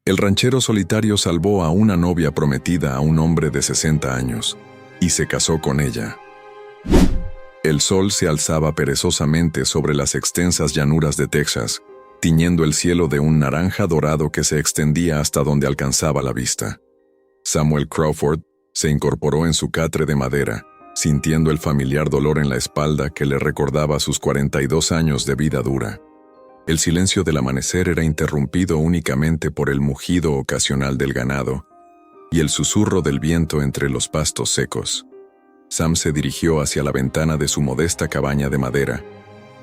El ranchero solitario salvó a una novia prometida a un hombre de 60 años y se casó con ella. El sol se alzaba perezosamente sobre las extensas llanuras de Texas, tiñendo el cielo de un naranja dorado que se extendía hasta donde alcanzaba la vista. Samuel Crawford se incorporó en su catre de madera, sintiendo el familiar dolor en la espalda que le recordaba sus 42 años de vida dura. El silencio del amanecer era interrumpido únicamente por el mugido ocasional del ganado y el susurro del viento entre los pastos secos. Sam se dirigió hacia la ventana de su modesta cabaña de madera,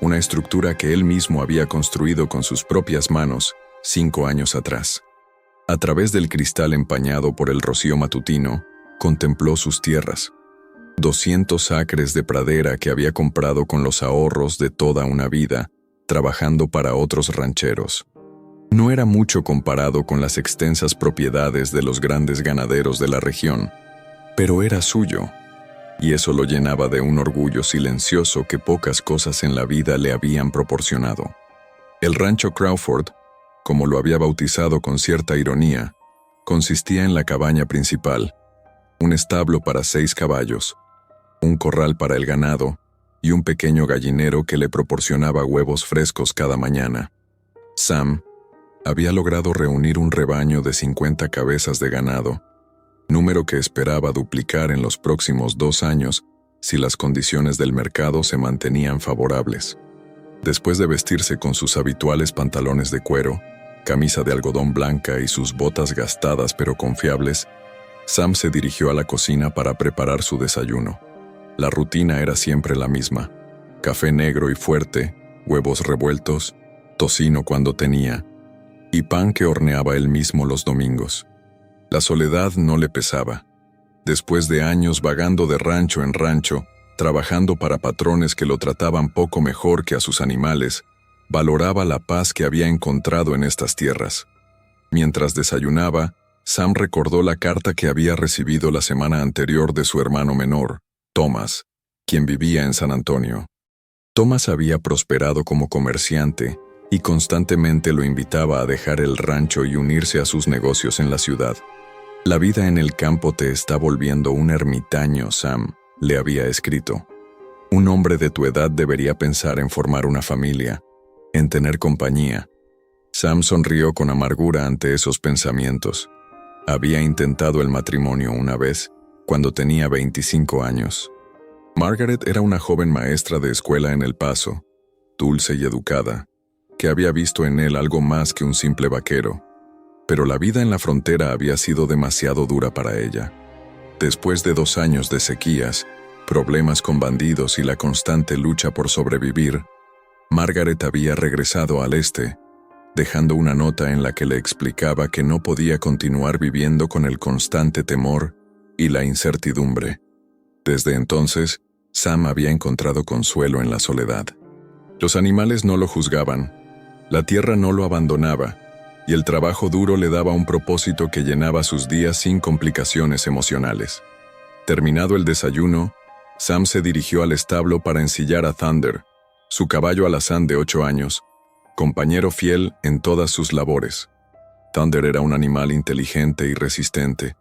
una estructura que él mismo había construido con sus propias manos 5 años atrás. A través del cristal empañado por el rocío matutino, contempló sus tierras, 200 acres de pradera que había comprado con los ahorros de toda una vida, trabajando para otros rancheros. No era mucho comparado con las extensas propiedades de los grandes ganaderos de la región, pero era suyo, y eso lo llenaba de un orgullo silencioso que pocas cosas en la vida le habían proporcionado. El rancho Crawford, como lo había bautizado con cierta ironía, consistía en la cabaña principal, un establo para 6 caballos, un corral para el ganado y un pequeño gallinero que le proporcionaba huevos frescos cada mañana. Sam había logrado reunir un rebaño de 50 cabezas de ganado, número que esperaba duplicar en los próximos 2 años si las condiciones del mercado se mantenían favorables. Después de vestirse con sus habituales pantalones de cuero, camisa de algodón blanca y sus botas gastadas pero confiables, Sam se dirigió a la cocina para preparar su desayuno. La rutina era siempre la misma: café negro y fuerte, huevos revueltos, tocino cuando tenía, y pan que horneaba él mismo los domingos. La soledad no le pesaba. Después de años vagando de rancho en rancho, trabajando para patrones que lo trataban poco mejor que a sus animales, valoraba la paz que había encontrado en estas tierras. Mientras desayunaba, Sam recordó la carta que había recibido la semana anterior de su hermano menor, Thomas, quien vivía en San Antonio. Thomas había prosperado como comerciante y constantemente lo invitaba a dejar el rancho y unirse a sus negocios en la ciudad. «La vida en el campo te está volviendo un ermitaño, Sam», le había escrito. «Un hombre de tu edad debería pensar en formar una familia, en tener compañía». Sam sonrió con amargura ante esos pensamientos. Había intentado el matrimonio una vez, cuando tenía 25 años. Margaret era una joven maestra de escuela en El Paso, dulce y educada, que había visto en él algo más que un simple vaquero. Pero la vida en la frontera había sido demasiado dura para ella. Después de 2 años de sequías, problemas con bandidos y la constante lucha por sobrevivir, Margaret había regresado al este, dejando una nota en la que le explicaba que no podía continuar viviendo con el constante temor y la incertidumbre. Desde entonces, Sam había encontrado consuelo en la soledad. Los animales no lo juzgaban, la tierra no lo abandonaba, y el trabajo duro le daba un propósito que llenaba sus días sin complicaciones emocionales. Terminado el desayuno, Sam se dirigió al establo para ensillar a Thunder, su caballo alazán de 8 años, compañero fiel en todas sus labores. Thunder era un animal inteligente y resistente,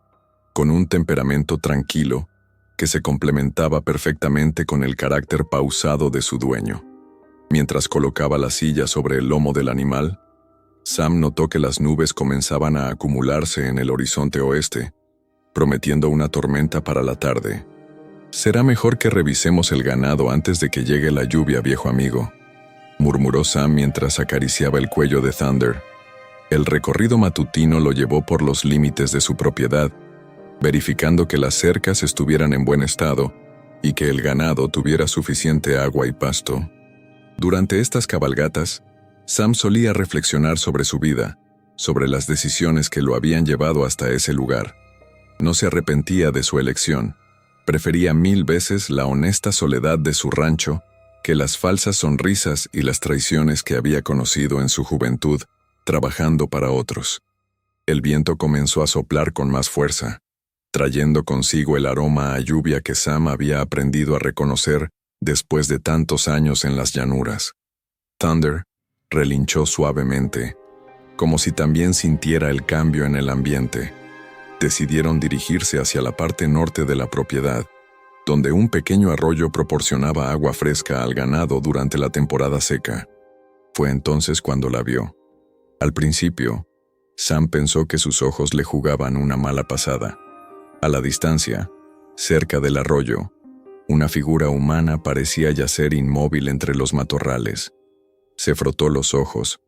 con un temperamento tranquilo que se complementaba perfectamente con el carácter pausado de su dueño. Mientras colocaba la silla sobre el lomo del animal, Sam notó que las nubes comenzaban a acumularse en el horizonte oeste, prometiendo una tormenta para la tarde. «Será mejor que revisemos el ganado antes de que llegue la lluvia, viejo amigo», murmuró Sam mientras acariciaba el cuello de Thunder. El recorrido matutino lo llevó por los límites de su propiedad, verificando que las cercas estuvieran en buen estado y que el ganado tuviera suficiente agua y pasto. Durante estas cabalgatas, Sam solía reflexionar sobre su vida, sobre las decisiones que lo habían llevado hasta ese lugar. No se arrepentía de su elección. Prefería 1000 veces la honesta soledad de su rancho que las falsas sonrisas y las traiciones que había conocido en su juventud, trabajando para otros. El viento comenzó a soplar con más fuerza, trayendo consigo el aroma a lluvia que Sam había aprendido a reconocer después de tantos años en las llanuras. Thunder relinchó suavemente, como si también sintiera el cambio en el ambiente. Decidieron dirigirse hacia la parte norte de la propiedad, donde un pequeño arroyo proporcionaba agua fresca al ganado durante la temporada seca. Fue entonces cuando la vio. Al principio, Sam pensó que sus ojos le jugaban una mala pasada. A la distancia, cerca del arroyo, una figura humana parecía yacer inmóvil entre los matorrales. Se frotó los ojos,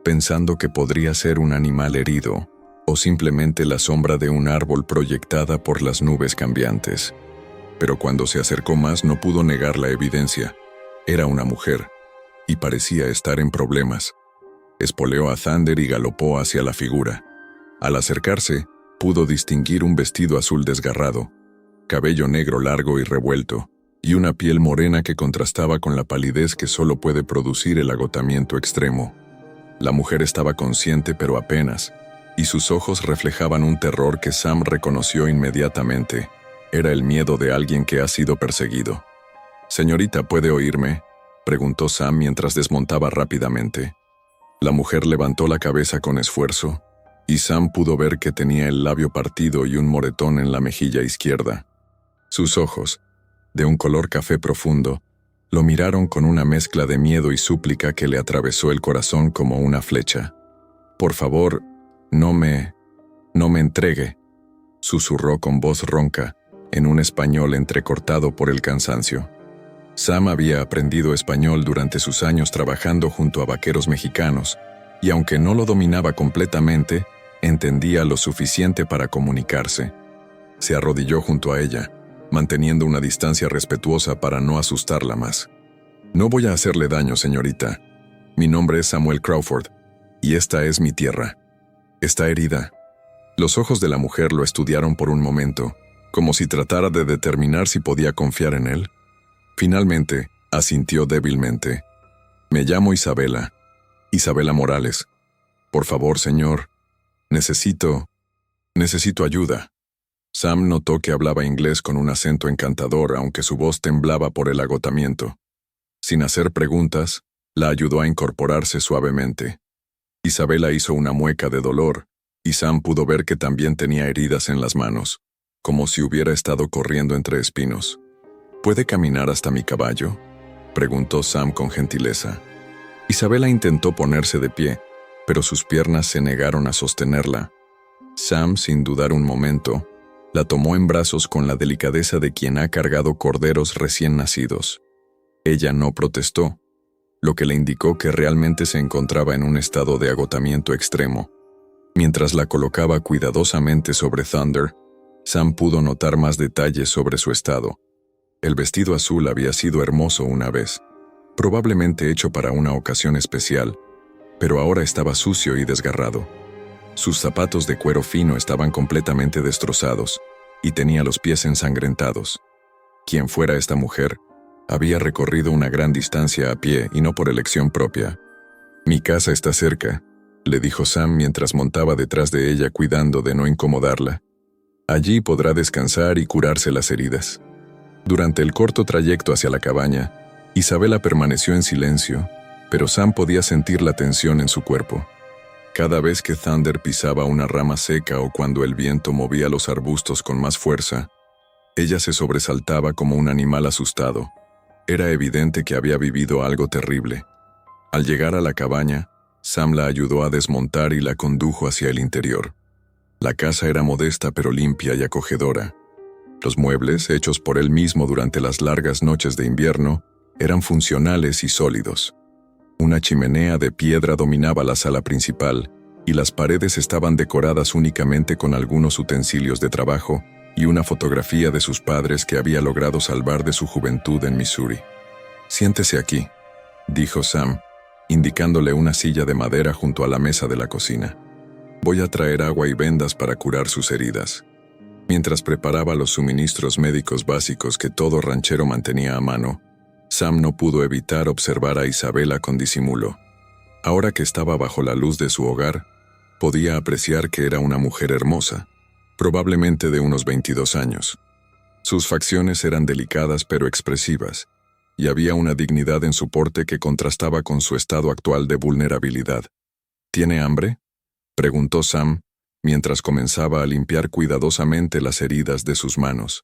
pensando que podría ser un animal herido o simplemente la sombra de un árbol proyectada por las nubes cambiantes. Pero cuando se acercó más no pudo negar la evidencia. Era una mujer, y parecía estar en problemas. Espoleó a Thunder y galopó hacia la figura. Al acercarse, pudo distinguir un vestido azul desgarrado, cabello negro largo y revuelto, y una piel morena que contrastaba con la palidez que solo puede producir el agotamiento extremo. La mujer estaba consciente pero apenas, y sus ojos reflejaban un terror que Sam reconoció inmediatamente. Era el miedo de alguien que ha sido perseguido. «Señorita, ¿puede oírme?», preguntó Sam mientras desmontaba rápidamente. La mujer levantó la cabeza con esfuerzo, y Sam pudo ver que tenía el labio partido y un moretón en la mejilla izquierda. Sus ojos, de un color café profundo, lo miraron con una mezcla de miedo y súplica que le atravesó el corazón como una flecha. «Por favor, no me entregue», susurró con voz ronca, en un español entrecortado por el cansancio. Sam había aprendido español durante sus años trabajando junto a vaqueros mexicanos, y aunque no lo dominaba completamente, entendía lo suficiente para comunicarse. Se arrodilló junto a ella, manteniendo una distancia respetuosa para no asustarla más. «No voy a hacerle daño, señorita. Mi nombre es Samuel Crawford, y esta es mi tierra. Está herida». Los ojos de la mujer lo estudiaron por un momento, como si tratara de determinar si podía confiar en él. Finalmente, asintió débilmente. «Me llamo Isabela. Isabela Morales. Por favor, señor. Necesito ayuda». Sam notó que hablaba inglés con un acento encantador, aunque su voz temblaba por el agotamiento. Sin hacer preguntas, la ayudó a incorporarse suavemente. Isabela hizo una mueca de dolor, y Sam pudo ver que también tenía heridas en las manos, como si hubiera estado corriendo entre espinos. «¿Puede caminar hasta mi caballo?», preguntó Sam con gentileza. Isabela intentó ponerse de pie, pero sus piernas se negaron a sostenerla. Sam, sin dudar un momento, la tomó en brazos con la delicadeza de quien ha cargado corderos recién nacidos. Ella no protestó, lo que le indicó que realmente se encontraba en un estado de agotamiento extremo. Mientras la colocaba cuidadosamente sobre Thunder, Sam pudo notar más detalles sobre su estado. El vestido azul había sido hermoso una vez, probablemente hecho para una ocasión especial, pero ahora estaba sucio y desgarrado. Sus zapatos de cuero fino estaban completamente destrozados, y tenía los pies ensangrentados. Quien fuera esta mujer, había recorrido una gran distancia a pie y no por elección propia. «Mi casa está cerca», le dijo Sam mientras montaba detrás de ella cuidando de no incomodarla. «Allí podrá descansar y curarse las heridas». Durante el corto trayecto hacia la cabaña, Isabela permaneció en silencio, pero Sam podía sentir la tensión en su cuerpo. Cada vez que Thunder pisaba una rama seca o cuando el viento movía los arbustos con más fuerza, ella se sobresaltaba como un animal asustado. Era evidente que había vivido algo terrible. Al llegar a la cabaña, Sam la ayudó a desmontar y la condujo hacia el interior. La casa era modesta pero limpia y acogedora. Los muebles, hechos por él mismo durante las largas noches de invierno, eran funcionales y sólidos. Una chimenea de piedra dominaba la sala principal, y las paredes estaban decoradas únicamente con algunos utensilios de trabajo y una fotografía de sus padres que había logrado salvar de su juventud en Missouri. «Siéntese aquí», dijo Sam, indicándole una silla de madera junto a la mesa de la cocina. «Voy a traer agua y vendas para curar sus heridas». Mientras preparaba los suministros médicos básicos que todo ranchero mantenía a mano, Sam no pudo evitar observar a Isabela con disimulo. Ahora que estaba bajo la luz de su hogar, podía apreciar que era una mujer hermosa, probablemente de unos 22 años. Sus facciones eran delicadas pero expresivas, y había una dignidad en su porte que contrastaba con su estado actual de vulnerabilidad. «¿Tiene hambre?», preguntó Sam, mientras comenzaba a limpiar cuidadosamente las heridas de sus manos.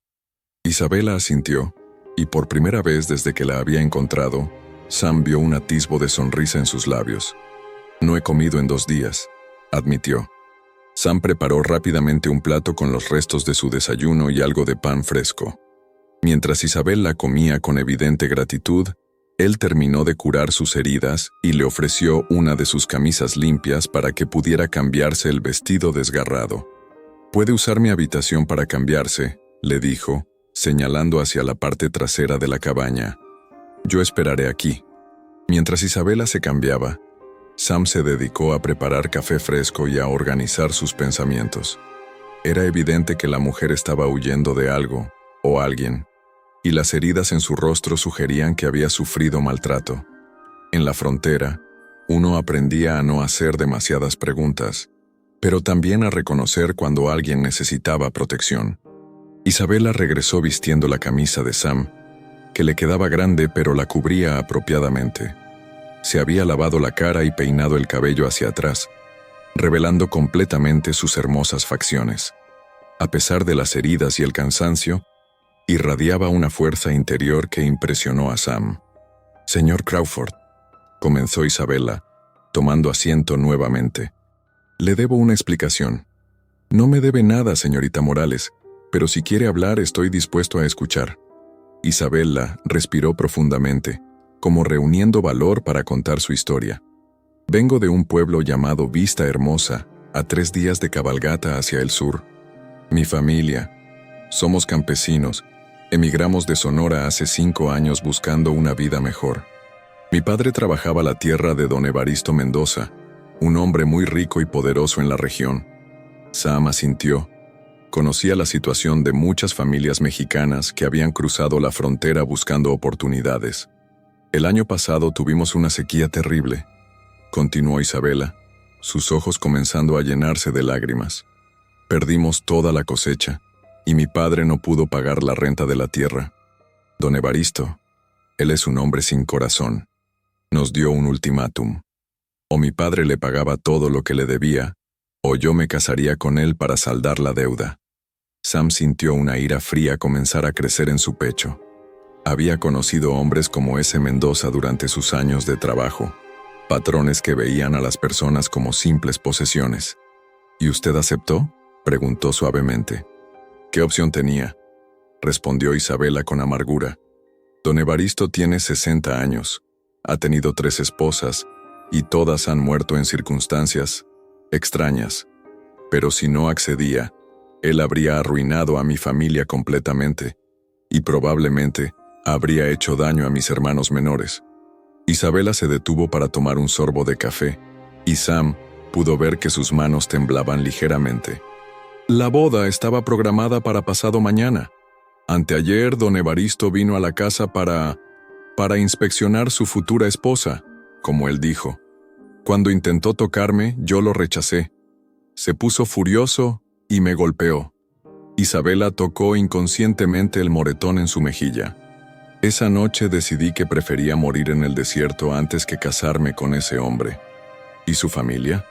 Isabela asintió, y por primera vez desde que la había encontrado, Sam vio un atisbo de sonrisa en sus labios. «No he comido en 2 días», admitió. Sam preparó rápidamente un plato con los restos de su desayuno y algo de pan fresco. Mientras Isabela comía con evidente gratitud, él terminó de curar sus heridas y le ofreció una de sus camisas limpias para que pudiera cambiarse el vestido desgarrado. «Puede usar mi habitación para cambiarse», le dijo, señalando hacia la parte trasera de la cabaña. «Yo esperaré aquí». Mientras Isabela se cambiaba, Sam se dedicó a preparar café fresco y a organizar sus pensamientos. Era evidente que la mujer estaba huyendo de algo, o alguien, y las heridas en su rostro sugerían que había sufrido maltrato. En la frontera, uno aprendía a no hacer demasiadas preguntas, pero también a reconocer cuando alguien necesitaba protección. Isabela regresó vistiendo la camisa de Sam, que le quedaba grande pero la cubría apropiadamente. Se había lavado la cara y peinado el cabello hacia atrás, revelando completamente sus hermosas facciones. A pesar de las heridas y el cansancio, irradiaba una fuerza interior que impresionó a Sam. «Señor Crawford», comenzó Isabela, tomando asiento nuevamente. «Le debo una explicación». «No me debe nada, señorita Morales, pero si quiere hablar estoy dispuesto a escuchar». Isabela respiró profundamente, como reuniendo valor para contar su historia. «Vengo de un pueblo llamado Vista Hermosa, a 3 días de cabalgata hacia el sur. Mi familia, somos campesinos, emigramos de Sonora hace 5 años buscando una vida mejor. Mi padre trabajaba la tierra de don Evaristo Mendoza, un hombre muy rico y poderoso en la región». Sam asintió. Conocía la situación de muchas familias mexicanas que habían cruzado la frontera buscando oportunidades. «El año pasado tuvimos una sequía terrible», continuó Isabela, sus ojos comenzando a llenarse de lágrimas. «Perdimos toda la cosecha, y mi padre no pudo pagar la renta de la tierra. Don Evaristo, él es un hombre sin corazón, nos dio un ultimátum. O mi padre le pagaba todo lo que le debía, o yo me casaría con él para saldar la deuda». Sam sintió una ira fría comenzar a crecer en su pecho. Había conocido hombres como ese Mendoza durante sus años de trabajo, patrones que veían a las personas como simples posesiones. «¿Y usted aceptó?», preguntó suavemente. «¿Qué opción tenía?», respondió Isabela con amargura. «Don Evaristo tiene 60 años, ha tenido 3 esposas, y todas han muerto en circunstancias extrañas. Pero si no accedía, él habría arruinado a mi familia completamente, y probablemente habría hecho daño a mis hermanos menores». Isabela se detuvo para tomar un sorbo de café, y Sam pudo ver que sus manos temblaban ligeramente. «La boda estaba programada para pasado mañana. Anteayer don Evaristo vino a la casa para inspeccionar su futura esposa, como él dijo. Cuando intentó tocarme, yo lo rechacé. Se puso furioso y me golpeó». Isabela tocó inconscientemente el moretón en su mejilla. «Esa noche decidí que prefería morir en el desierto antes que casarme con ese hombre». «¿Y su familia?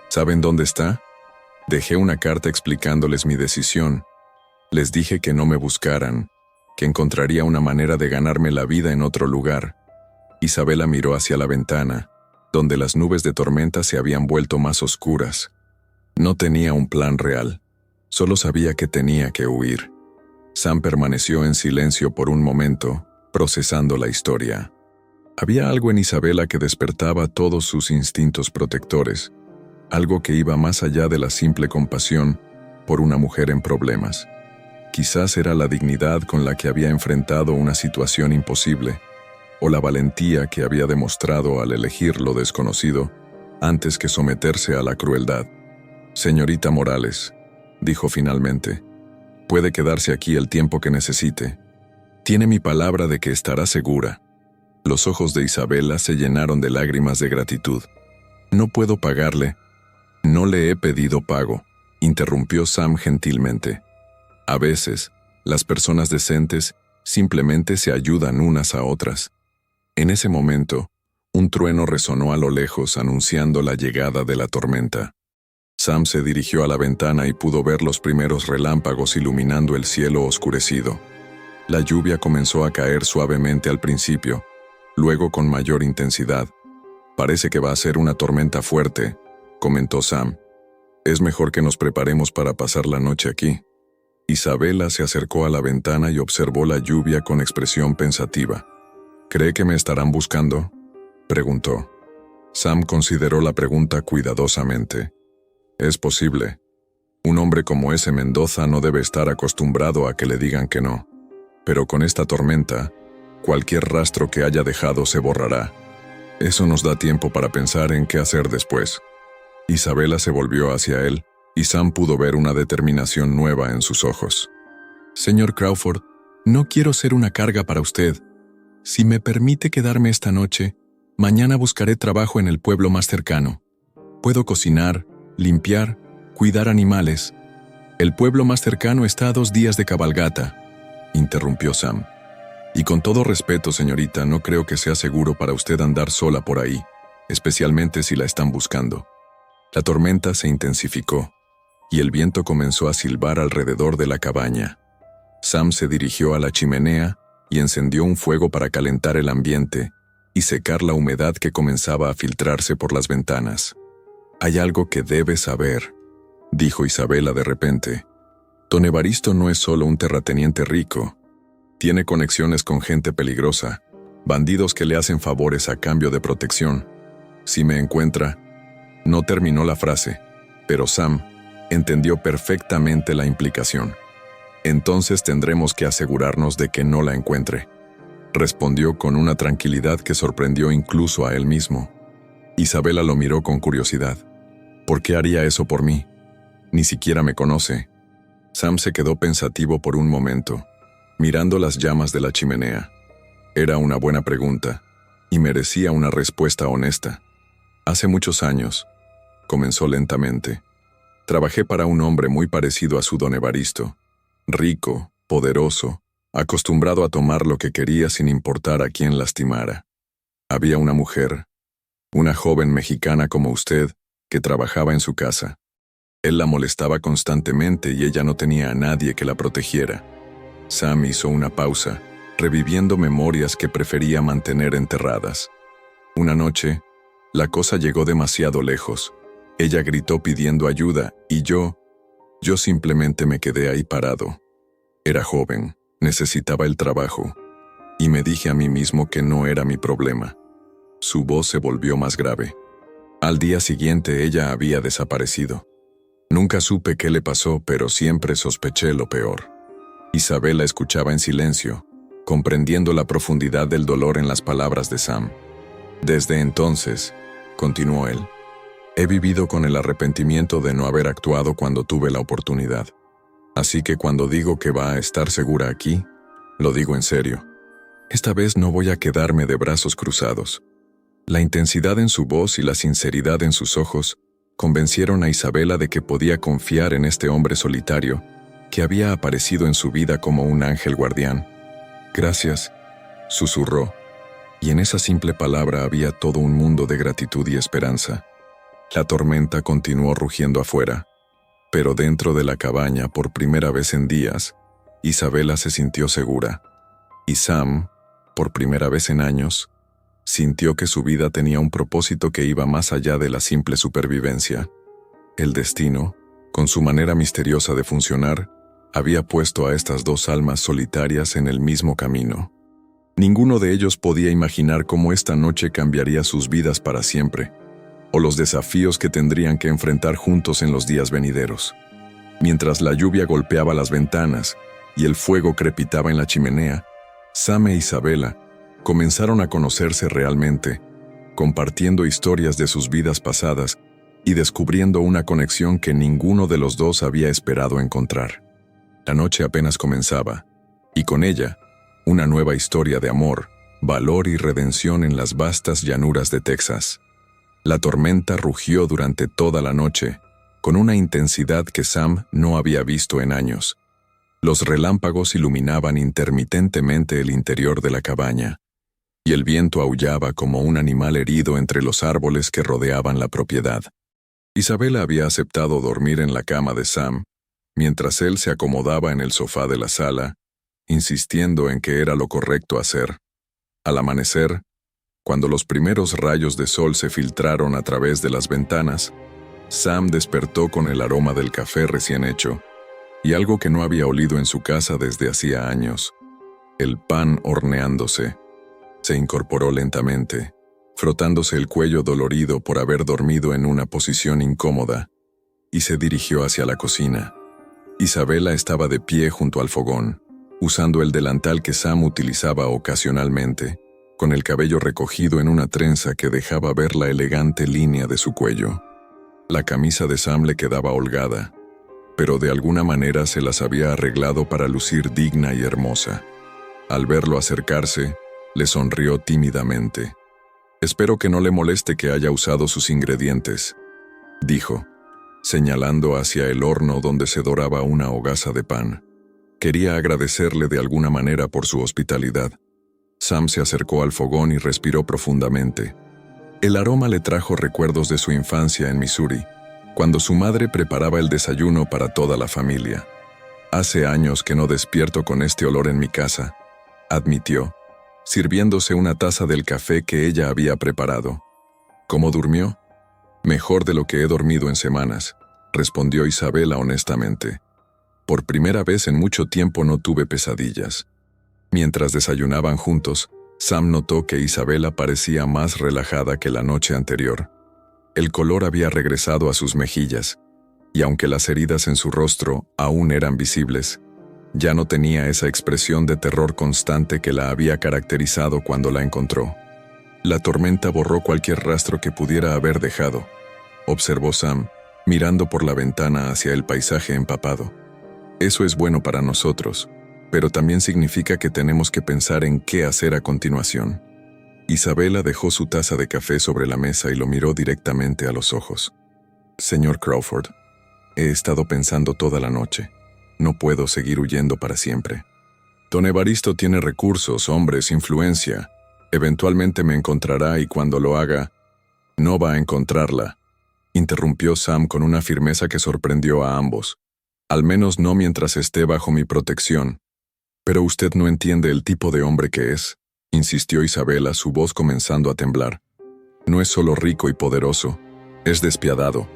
¿Saben dónde está?». «Dejé una carta explicándoles mi decisión. Les dije que no me buscaran, que encontraría una manera de ganarme la vida en otro lugar». Isabela miró hacia la ventana, donde las nubes de tormenta se habían vuelto más oscuras. No tenía un plan real, solo sabía que tenía que huir. Sam permaneció en silencio por un momento, procesando la historia. Había algo en Isabela que despertaba todos sus instintos protectores, algo que iba más allá de la simple compasión por una mujer en problemas. Quizás era la dignidad con la que había enfrentado una situación imposible, o la valentía que había demostrado al elegir lo desconocido antes que someterse a la crueldad. «Señorita Morales», dijo finalmente, «puede quedarse aquí el tiempo que necesite. Tiene mi palabra de que estará segura». Los ojos de Isabela se llenaron de lágrimas de gratitud. «No puedo pagarle». «No le he pedido pago», interrumpió Sam gentilmente. «A veces, las personas decentes simplemente se ayudan unas a otras». En ese momento, un trueno resonó a lo lejos anunciando la llegada de la tormenta. Sam se dirigió a la ventana y pudo ver los primeros relámpagos iluminando el cielo oscurecido. La lluvia comenzó a caer suavemente al principio, luego con mayor intensidad. «Parece que va a ser una tormenta fuerte», comentó Sam. «Es mejor que nos preparemos para pasar la noche aquí». Isabela se acercó a la ventana y observó la lluvia con expresión pensativa. «¿Cree que me estarán buscando?», preguntó. Sam consideró la pregunta cuidadosamente. «Es posible. Un hombre como ese Mendoza no debe estar acostumbrado a que le digan que no. Pero con esta tormenta, cualquier rastro que haya dejado se borrará. Eso nos da tiempo para pensar en qué hacer después». Isabela se volvió hacia él, y Sam pudo ver una determinación nueva en sus ojos. «Señor Crawford, no quiero ser una carga para usted. Si me permite quedarme esta noche, mañana buscaré trabajo en el pueblo más cercano. Puedo cocinar, limpiar, cuidar animales. El pueblo más cercano está a 2 días de cabalgata», interrumpió Sam. «Y con todo respeto, señorita, no creo que sea seguro para usted andar sola por ahí, especialmente si la están buscando». La tormenta se intensificó, y el viento comenzó a silbar alrededor de la cabaña. Sam se dirigió a la chimenea y encendió un fuego para calentar el ambiente y secar la humedad que comenzaba a filtrarse por las ventanas. «Hay algo que debes saber», dijo Isabela de repente. «Don Evaristo no es solo un terrateniente rico. Tiene conexiones con gente peligrosa, bandidos que le hacen favores a cambio de protección. Si me encuentra…» No terminó la frase, pero Sam entendió perfectamente la implicación. «Entonces tendremos que asegurarnos de que no la encuentre», respondió con una tranquilidad que sorprendió incluso a él mismo. Isabela lo miró con curiosidad. «¿Por qué haría eso por mí? Ni siquiera me conoce». Sam se quedó pensativo por un momento, mirando las llamas de la chimenea. Era una buena pregunta, y merecía una respuesta honesta. «Hace muchos años», comenzó lentamente, «trabajé para un hombre muy parecido a su don Evaristo, rico, poderoso, acostumbrado a tomar lo que quería sin importar a quién lastimara. Había una mujer, una joven mexicana como usted, que trabajaba en su casa. Él la molestaba constantemente y ella no tenía a nadie que la protegiera». Sam hizo una pausa, reviviendo memorias que prefería mantener enterradas. Una noche, la cosa llegó demasiado lejos. Ella gritó pidiendo ayuda y yo simplemente me quedé ahí parado. Era joven, necesitaba el trabajo, y me dije a mí mismo que no era mi problema. Su voz se volvió más grave. Al día siguiente ella había desaparecido. Nunca supe qué le pasó, pero siempre sospeché lo peor. Isabela escuchaba en silencio, comprendiendo la profundidad del dolor en las palabras de Sam. «Desde entonces», continuó él, «he vivido con el arrepentimiento de no haber actuado cuando tuve la oportunidad. Así que cuando digo que va a estar segura aquí, lo digo en serio. Esta vez no voy a quedarme de brazos cruzados». La intensidad en su voz y la sinceridad en sus ojos convencieron a Isabela de que podía confiar en este hombre solitario que había aparecido en su vida como un ángel guardián. «Gracias», susurró, y en esa simple palabra había todo un mundo de gratitud y esperanza. La tormenta continuó rugiendo afuera, pero dentro de la cabaña, por primera vez en días, Isabela se sintió segura, y Sam, por primera vez en años, sintió que su vida tenía un propósito que iba más allá de la simple supervivencia. El destino, con su manera misteriosa de funcionar, había puesto a estas 2 almas solitarias en el mismo camino. Ninguno de ellos podía imaginar cómo esta noche cambiaría sus vidas para siempre, o los desafíos que tendrían que enfrentar juntos en los días venideros. Mientras la lluvia golpeaba las ventanas y el fuego crepitaba en la chimenea, Sam e Isabela comenzaron a conocerse realmente, compartiendo historias de sus vidas pasadas y descubriendo una conexión que ninguno de los dos había esperado encontrar. La noche apenas comenzaba, y con ella, una nueva historia de amor, valor y redención en las vastas llanuras de Texas. La tormenta rugió durante toda la noche, con una intensidad que Sam no había visto en años. Los relámpagos iluminaban intermitentemente el interior de la cabaña, y el viento aullaba como un animal herido entre los árboles que rodeaban la propiedad. Isabela había aceptado dormir en la cama de Sam, mientras él se acomodaba en el sofá de la sala, insistiendo en que era lo correcto hacer. Al amanecer, cuando los primeros rayos de sol se filtraron a través de las ventanas, Sam despertó con el aroma del café recién hecho, y algo que no había olido en su casa desde hacía años: el pan horneándose. Se incorporó lentamente, frotándose el cuello dolorido por haber dormido en una posición incómoda, y se dirigió hacia la cocina. Isabela estaba de pie junto al fogón, usando el delantal que Sam utilizaba ocasionalmente, con el cabello recogido en una trenza que dejaba ver la elegante línea de su cuello. La camisa de Sam le quedaba holgada, pero de alguna manera se las había arreglado para lucir digna y hermosa. Al verlo acercarse, le sonrió tímidamente. «Espero que no le moleste que haya usado sus ingredientes», dijo, señalando hacia el horno donde se doraba una hogaza de pan. Quería agradecerle de alguna manera por su hospitalidad. Sam se acercó al fogón y respiró profundamente. El aroma le trajo recuerdos de su infancia en Missouri, cuando su madre preparaba el desayuno para toda la familia. «Hace años que no despierto con este olor en mi casa», admitió, sirviéndose una taza del café que ella había preparado. «¿Cómo durmió?» «Mejor de lo que he dormido en semanas», respondió Isabela honestamente. «Por primera vez en mucho tiempo no tuve pesadillas». Mientras desayunaban juntos, Sam notó que Isabela parecía más relajada que la noche anterior. El color había regresado a sus mejillas, y aunque las heridas en su rostro aún eran visibles, ya no tenía esa expresión de terror constante que la había caracterizado cuando la encontró. «La tormenta borró cualquier rastro que pudiera haber dejado», observó Sam, mirando por la ventana hacia el paisaje empapado. «Eso es bueno para nosotros, pero también significa que tenemos que pensar en qué hacer a continuación». Isabela dejó su taza de café sobre la mesa y lo miró directamente a los ojos. «Señor Crawford, he estado pensando toda la noche. No puedo seguir huyendo para siempre. Don Evaristo tiene recursos, hombres, influencia. Eventualmente me encontrará y cuando lo haga, no va a encontrarla», interrumpió Sam con una firmeza que sorprendió a ambos. «Al menos no mientras esté bajo mi protección». «Pero usted no entiende el tipo de hombre que es», insistió Isabela, su voz comenzando a temblar. «No es solo rico y poderoso, es despiadado.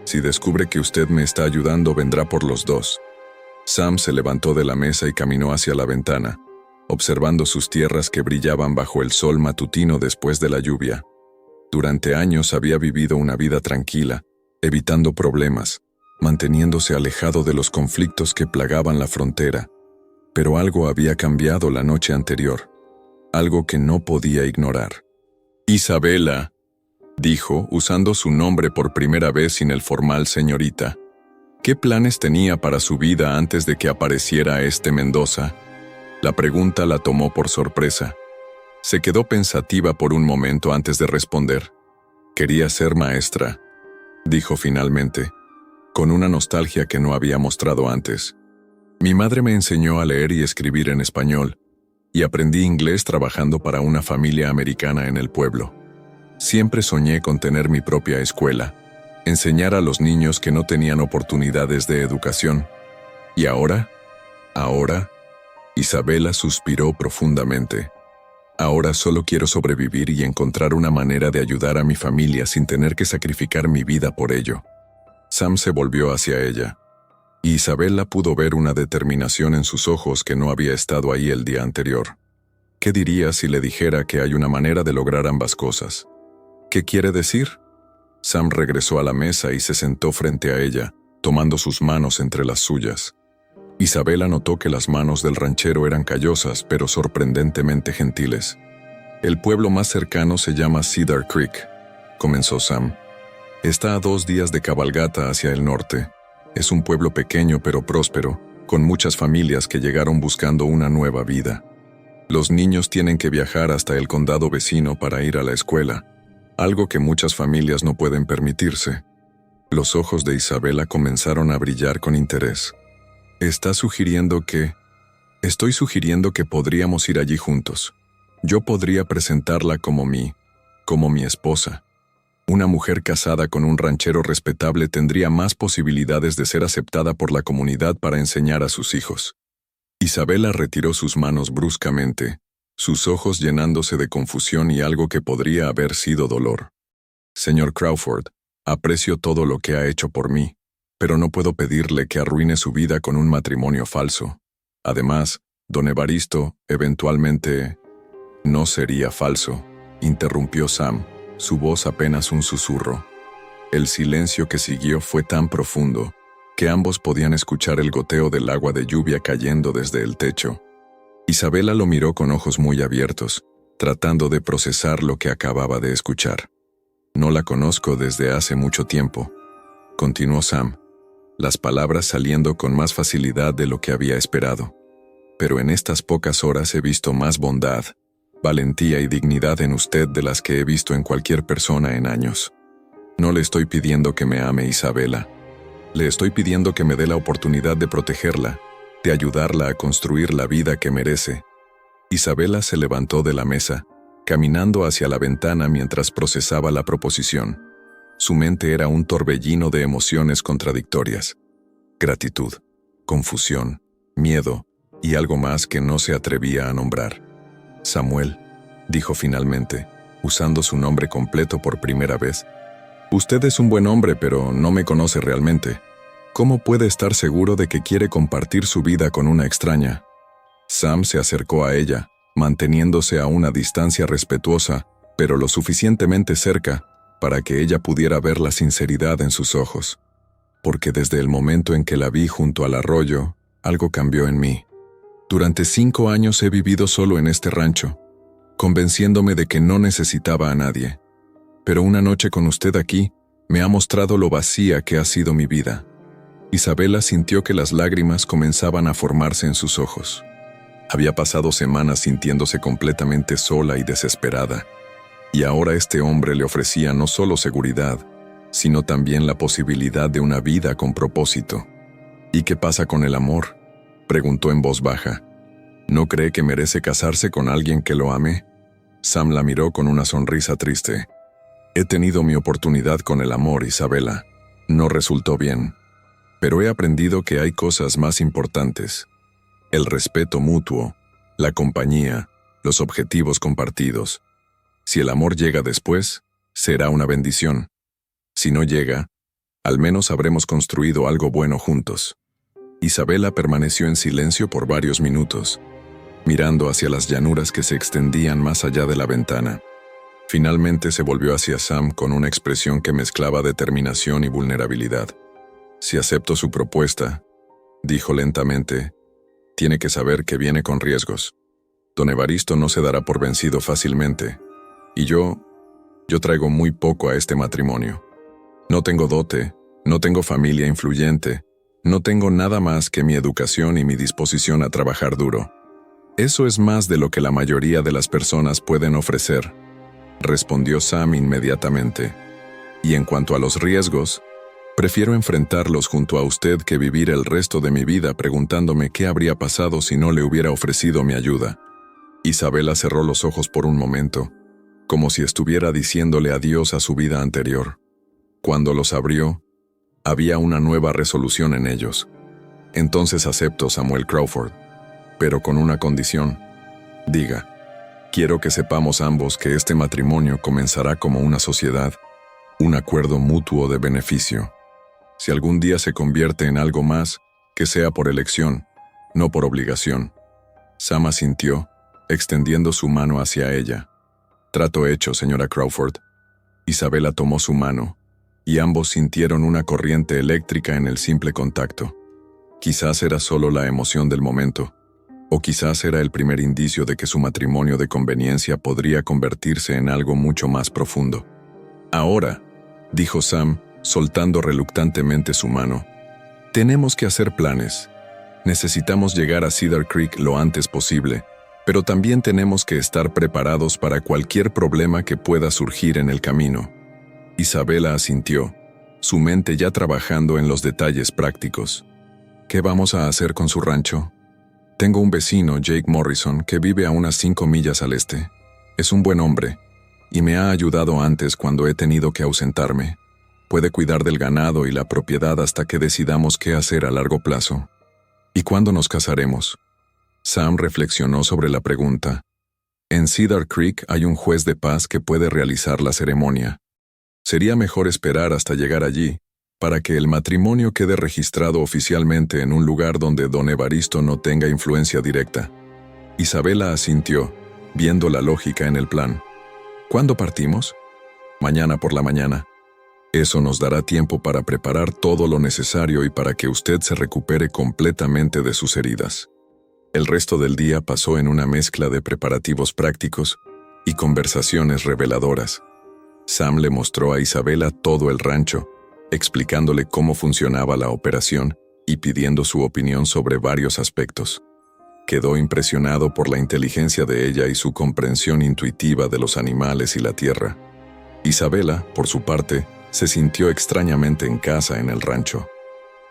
Si descubre que usted me está ayudando, vendrá por los dos». Sam se levantó de la mesa y caminó hacia la ventana, observando sus tierras que brillaban bajo el sol matutino después de la lluvia. Durante años había vivido una vida tranquila, evitando problemas, manteniéndose alejado de los conflictos que plagaban la frontera. Pero algo había cambiado la noche anterior, algo que no podía ignorar. «Isabela», dijo, usando su nombre por primera vez sin el formal señorita. ¿Qué planes tenía para su vida antes de que apareciera este Mendoza? La pregunta la tomó por sorpresa. Se quedó pensativa por un momento antes de responder. «Quería ser maestra», dijo finalmente, con una nostalgia que no había mostrado antes. «Mi madre me enseñó a leer y escribir en español, y aprendí inglés trabajando para una familia americana en el pueblo. Siempre soñé con tener mi propia escuela, enseñar a los niños que no tenían oportunidades de educación. Y ahora, Isabela suspiró profundamente. «Ahora solo quiero sobrevivir y encontrar una manera de ayudar a mi familia sin tener que sacrificar mi vida por ello». Sam se volvió hacia ella, y Isabela pudo ver una determinación en sus ojos que no había estado ahí el día anterior. «¿Qué diría si le dijera que hay una manera de lograr ambas cosas?» «¿Qué quiere decir?» Sam regresó a la mesa y se sentó frente a ella, tomando sus manos entre las suyas. Isabela notó que las manos del ranchero eran callosas, pero sorprendentemente gentiles. «El pueblo más cercano se llama Cedar Creek», comenzó Sam. «Está a 2 días de cabalgata hacia el norte. Es un pueblo pequeño pero próspero, con muchas familias que llegaron buscando una nueva vida. Los niños tienen que viajar hasta el condado vecino para ir a la escuela, algo que muchas familias no pueden permitirse». Los ojos de Isabela comenzaron a brillar con interés. «¿Estás sugiriendo que...?» «Estoy sugiriendo que podríamos ir allí juntos. Yo podría presentarla como mi esposa». Una mujer casada con un ranchero respetable tendría más posibilidades de ser aceptada por la comunidad para enseñar a sus hijos. Isabela retiró sus manos bruscamente, sus ojos llenándose de confusión y algo que podría haber sido dolor. Señor Crawford, aprecio todo lo que ha hecho por mí, pero no puedo pedirle que arruine su vida con un matrimonio falso. Además, don Evaristo, eventualmente... No sería falso, interrumpió Sam, su voz apenas un susurro. El silencio que siguió fue tan profundo que ambos podían escuchar el goteo del agua de lluvia cayendo desde el techo. Isabela lo miró con ojos muy abiertos, tratando de procesar lo que acababa de escuchar. No la conozco desde hace mucho tiempo, continuó Sam, las palabras saliendo con más facilidad de lo que había esperado. Pero en estas pocas horas he visto más bondad, valentía y dignidad en usted de las que he visto en cualquier persona en años. No le estoy pidiendo que me ame, Isabela. Le estoy pidiendo que me dé la oportunidad de protegerla, de ayudarla a construir la vida que merece. Isabela se levantó de la mesa, caminando hacia la ventana mientras procesaba la proposición. Su mente era un torbellino de emociones contradictorias. Gratitud, confusión, miedo y algo más que no se atrevía a nombrar. Samuel, dijo finalmente, usando su nombre completo por primera vez. Usted es un buen hombre, pero no me conoce realmente. ¿Cómo puede estar seguro de que quiere compartir su vida con una extraña? Sam se acercó a ella, manteniéndose a una distancia respetuosa, pero lo suficientemente cerca para que ella pudiera ver la sinceridad en sus ojos. Porque desde el momento en que la vi junto al arroyo, algo cambió en mí. Durante 5 años he vivido solo en este rancho, convenciéndome de que no necesitaba a nadie. Pero una noche con usted aquí me ha mostrado lo vacía que ha sido mi vida. Isabela sintió que las lágrimas comenzaban a formarse en sus ojos. Había pasado semanas sintiéndose completamente sola y desesperada, y ahora este hombre le ofrecía no solo seguridad, sino también la posibilidad de una vida con propósito. ¿Y qué pasa con el amor?, preguntó en voz baja. ¿No cree que merece casarse con alguien que lo ame? Sam la miró con una sonrisa triste. He tenido mi oportunidad con el amor, Isabela. No resultó bien. Pero he aprendido que hay cosas más importantes. El respeto mutuo, la compañía, los objetivos compartidos. Si el amor llega después, será una bendición. Si no llega, al menos habremos construido algo bueno juntos. Isabela permaneció en silencio por varios minutos, mirando hacia las llanuras que se extendían más allá de la ventana. Finalmente se volvió hacia Sam con una expresión que mezclaba determinación y vulnerabilidad. Si acepto su propuesta, dijo lentamente, tiene que saber que viene con riesgos. Don Evaristo no se dará por vencido fácilmente, y yo traigo muy poco a este matrimonio. No tengo dote, no tengo familia influyente, no tengo nada más que mi educación y mi disposición a trabajar duro. Eso es más de lo que la mayoría de las personas pueden ofrecer, respondió Sam inmediatamente. Y en cuanto a los riesgos, prefiero enfrentarlos junto a usted que vivir el resto de mi vida preguntándome qué habría pasado si no le hubiera ofrecido mi ayuda. Isabela cerró los ojos por un momento, como si estuviera diciéndole adiós a su vida anterior. Cuando los abrió, había una nueva resolución en ellos. Entonces acepto, Samuel Crawford, pero con una condición. Diga, quiero que sepamos ambos que este matrimonio comenzará como una sociedad, un acuerdo mutuo de beneficio. Si algún día se convierte en algo más, que sea por elección, no por obligación. Sam asintió, extendiendo su mano hacia ella. Trato hecho, señora Crawford. Isabela tomó su mano, y ambos sintieron una corriente eléctrica en el simple contacto. Quizás era solo la emoción del momento, o quizás era el primer indicio de que su matrimonio de conveniencia podría convertirse en algo mucho más profundo. Ahora, dijo Sam, soltando reluctantemente su mano, tenemos que hacer planes. Necesitamos llegar a Cedar Creek lo antes posible, pero también tenemos que estar preparados para cualquier problema que pueda surgir en el camino. Isabela asintió, su mente ya trabajando en los detalles prácticos. ¿Qué vamos a hacer con su rancho? Tengo un vecino, Jake Morrison, que vive a unas 5 millas al este. Es un buen hombre, y me ha ayudado antes cuando he tenido que ausentarme. Puede cuidar del ganado y la propiedad hasta que decidamos qué hacer a largo plazo. ¿Y cuándo nos casaremos? Sam reflexionó sobre la pregunta. En Cedar Creek hay un juez de paz que puede realizar la ceremonia. Sería mejor esperar hasta llegar allí, para que el matrimonio quede registrado oficialmente en un lugar donde don Evaristo no tenga influencia directa. Isabela asintió, viendo la lógica en el plan. ¿Cuándo partimos? Mañana por la mañana. Eso nos dará tiempo para preparar todo lo necesario y para que usted se recupere completamente de sus heridas. El resto del día pasó en una mezcla de preparativos prácticos y conversaciones reveladoras. Sam le mostró a Isabela todo el rancho, explicándole cómo funcionaba la operación y pidiendo su opinión sobre varios aspectos. Quedó impresionado por la inteligencia de ella y su comprensión intuitiva de los animales y la tierra. Isabela, por su parte, se sintió extrañamente en casa en el rancho.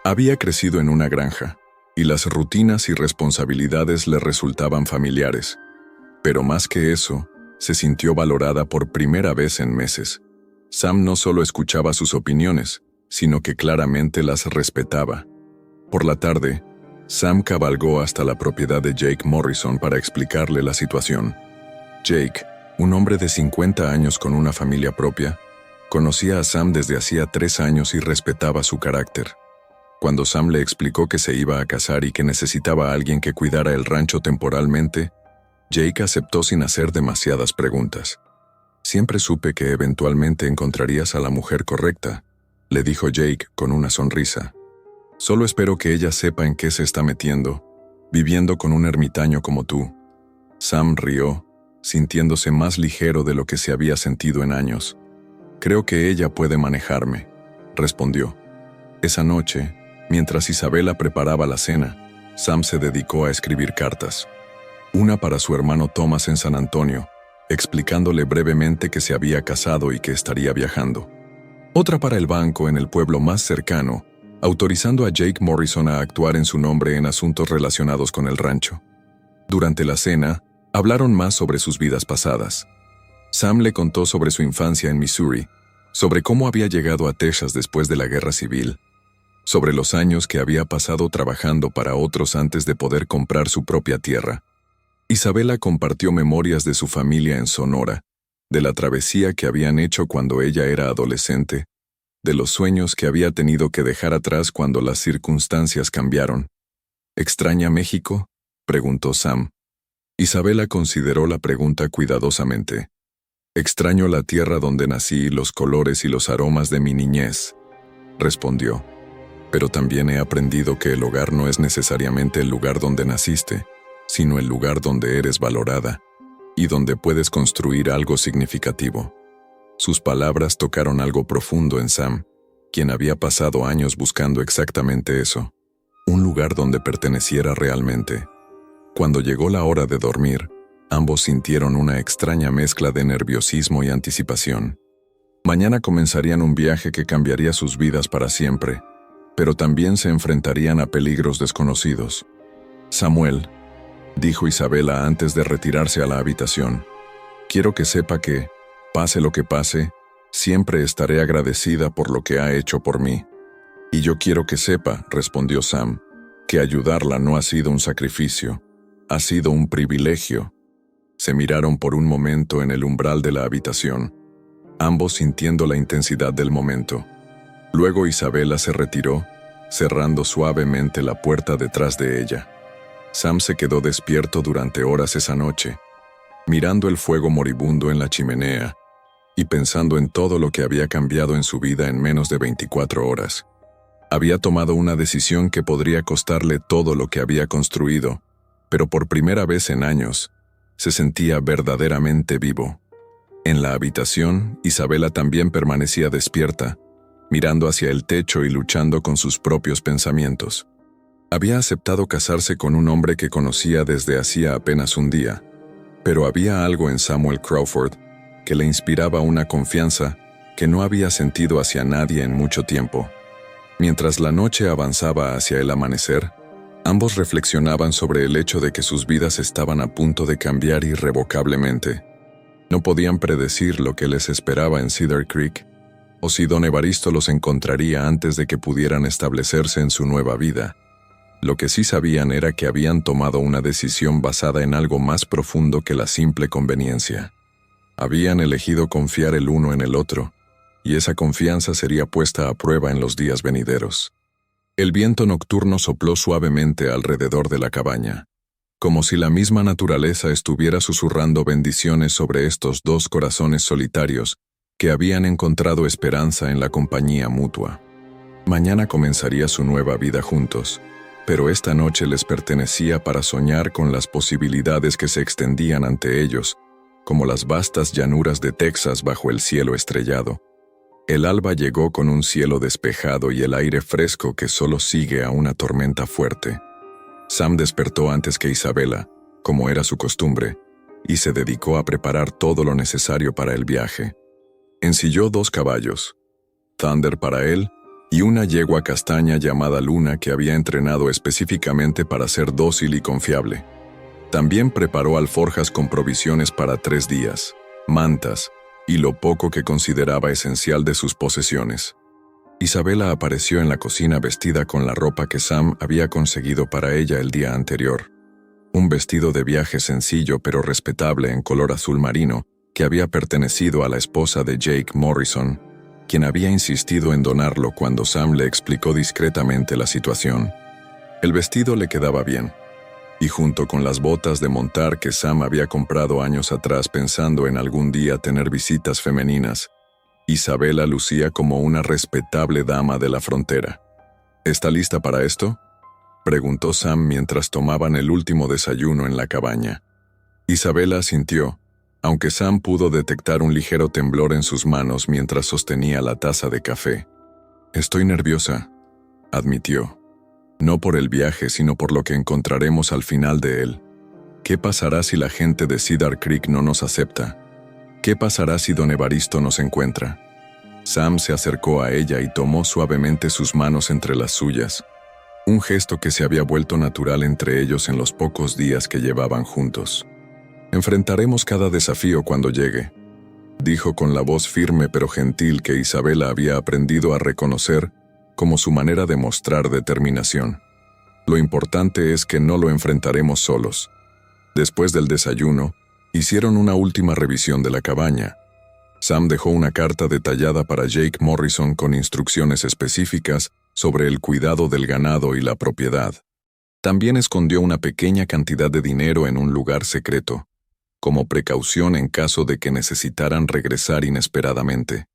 Había crecido en una granja, y las rutinas y responsabilidades le resultaban familiares. Pero más que eso, se sintió valorada por primera vez en meses. Sam no solo escuchaba sus opiniones, sino que claramente las respetaba. Por la tarde, Sam cabalgó hasta la propiedad de Jake Morrison para explicarle la situación. Jake, un hombre de 50 años con una familia propia, conocía a Sam desde hacía 3 años y respetaba su carácter. Cuando Sam le explicó que se iba a casar y que necesitaba a alguien que cuidara el rancho temporalmente, Jake aceptó sin hacer demasiadas preguntas. «Siempre supe que eventualmente encontrarías a la mujer correcta», le dijo Jake con una sonrisa. «Solo espero que ella sepa en qué se está metiendo, viviendo con un ermitaño como tú». Sam rió, sintiéndose más ligero de lo que se había sentido en años. «Creo que ella puede manejarme», respondió. Esa noche, mientras Isabela preparaba la cena, Sam se dedicó a escribir cartas. Una para su hermano Thomas en San Antonio, explicándole brevemente que se había casado y que estaría viajando. Otra para el banco en el pueblo más cercano, autorizando a Jake Morrison a actuar en su nombre en asuntos relacionados con el rancho. Durante la cena, hablaron más sobre sus vidas pasadas. Sam le contó sobre su infancia en Missouri, sobre cómo había llegado a Texas después de la Guerra Civil, sobre los años que había pasado trabajando para otros antes de poder comprar su propia tierra. Isabela compartió memorias de su familia en Sonora, de la travesía que habían hecho cuando ella era adolescente, de los sueños que había tenido que dejar atrás cuando las circunstancias cambiaron. ¿Extraña México?, preguntó Sam. Isabela consideró la pregunta cuidadosamente. «Extraño la tierra donde nací, los colores y los aromas de mi niñez», respondió. «Pero también he aprendido que el hogar no es necesariamente el lugar donde naciste, sino el lugar donde eres valorada y donde puedes construir algo significativo». Sus palabras tocaron algo profundo en Sam, quien había pasado años buscando exactamente eso, un lugar donde perteneciera realmente. Cuando llegó la hora de dormir, ambos sintieron una extraña mezcla de nerviosismo y anticipación. Mañana comenzarían un viaje que cambiaría sus vidas para siempre, pero también se enfrentarían a peligros desconocidos. «Samuel», dijo Isabela antes de retirarse a la habitación, «quiero que sepa que, pase lo que pase, siempre estaré agradecida por lo que ha hecho por mí». «Y yo quiero que sepa», respondió Sam, «que ayudarla no ha sido un sacrificio, ha sido un privilegio». Se miraron por un momento en el umbral de la habitación, ambos sintiendo la intensidad del momento. Luego Isabela se retiró, cerrando suavemente la puerta detrás de ella. Sam se quedó despierto durante horas esa noche, mirando el fuego moribundo en la chimenea y pensando en todo lo que había cambiado en su vida en menos de 24 horas. Había tomado una decisión que podría costarle todo lo que había construido, pero por primera vez en años, se sentía verdaderamente vivo. En la habitación, Isabela también permanecía despierta, mirando hacia el techo y luchando con sus propios pensamientos. Había aceptado casarse con un hombre que conocía desde hacía apenas un día, pero había algo en Samuel Crawford que le inspiraba una confianza que no había sentido hacia nadie en mucho tiempo. Mientras la noche avanzaba hacia el amanecer, ambos reflexionaban sobre el hecho de que sus vidas estaban a punto de cambiar irrevocablemente. No podían predecir lo que les esperaba en Cedar Creek, o si don Evaristo los encontraría antes de que pudieran establecerse en su nueva vida. Lo que sí sabían era que habían tomado una decisión basada en algo más profundo que la simple conveniencia. Habían elegido confiar el uno en el otro, y esa confianza sería puesta a prueba en los días venideros. El viento nocturno sopló suavemente alrededor de la cabaña, como si la misma naturaleza estuviera susurrando bendiciones sobre estos dos corazones solitarios que habían encontrado esperanza en la compañía mutua. Mañana comenzaría su nueva vida juntos, pero esta noche les pertenecía para soñar con las posibilidades que se extendían ante ellos, como las vastas llanuras de Texas bajo el cielo estrellado. El alba llegó con un cielo despejado y el aire fresco que solo sigue a una tormenta fuerte. Sam despertó antes que Isabela, como era su costumbre, y se dedicó a preparar todo lo necesario para el viaje. Ensilló 2 caballos, Thunder para él, y una yegua castaña llamada Luna que había entrenado específicamente para ser dócil y confiable. También preparó alforjas con provisiones para 3 días, mantas, y lo poco que consideraba esencial de sus posesiones. Isabela apareció en la cocina vestida con la ropa que Sam había conseguido para ella el día anterior. Un vestido de viaje sencillo pero respetable en color azul marino que había pertenecido a la esposa de Jake Morrison, quien había insistido en donarlo cuando Sam le explicó discretamente la situación. El vestido le quedaba bien, y junto con las botas de montar que Sam había comprado años atrás pensando en algún día tener visitas femeninas, Isabela lucía como una respetable dama de la frontera. ¿Está lista para esto?, preguntó Sam mientras tomaban el último desayuno en la cabaña. Isabela asintió, aunque Sam pudo detectar un ligero temblor en sus manos mientras sostenía la taza de café. «Estoy nerviosa», admitió. «No por el viaje, sino por lo que encontraremos al final de él. ¿Qué pasará si la gente de Cedar Creek no nos acepta? ¿Qué pasará si don Evaristo nos encuentra?» Sam se acercó a ella y tomó suavemente sus manos entre las suyas, un gesto que se había vuelto natural entre ellos en los pocos días que llevaban juntos. «Enfrentaremos cada desafío cuando llegue», dijo con la voz firme pero gentil que Isabela había aprendido a reconocer como su manera de mostrar determinación. «Lo importante es que no lo enfrentaremos solos». Después del desayuno, hicieron una última revisión de la cabaña. Sam dejó una carta detallada para Jake Morrison con instrucciones específicas sobre el cuidado del ganado y la propiedad. También escondió una pequeña cantidad de dinero en un lugar secreto, como precaución en caso de que necesitaran regresar inesperadamente.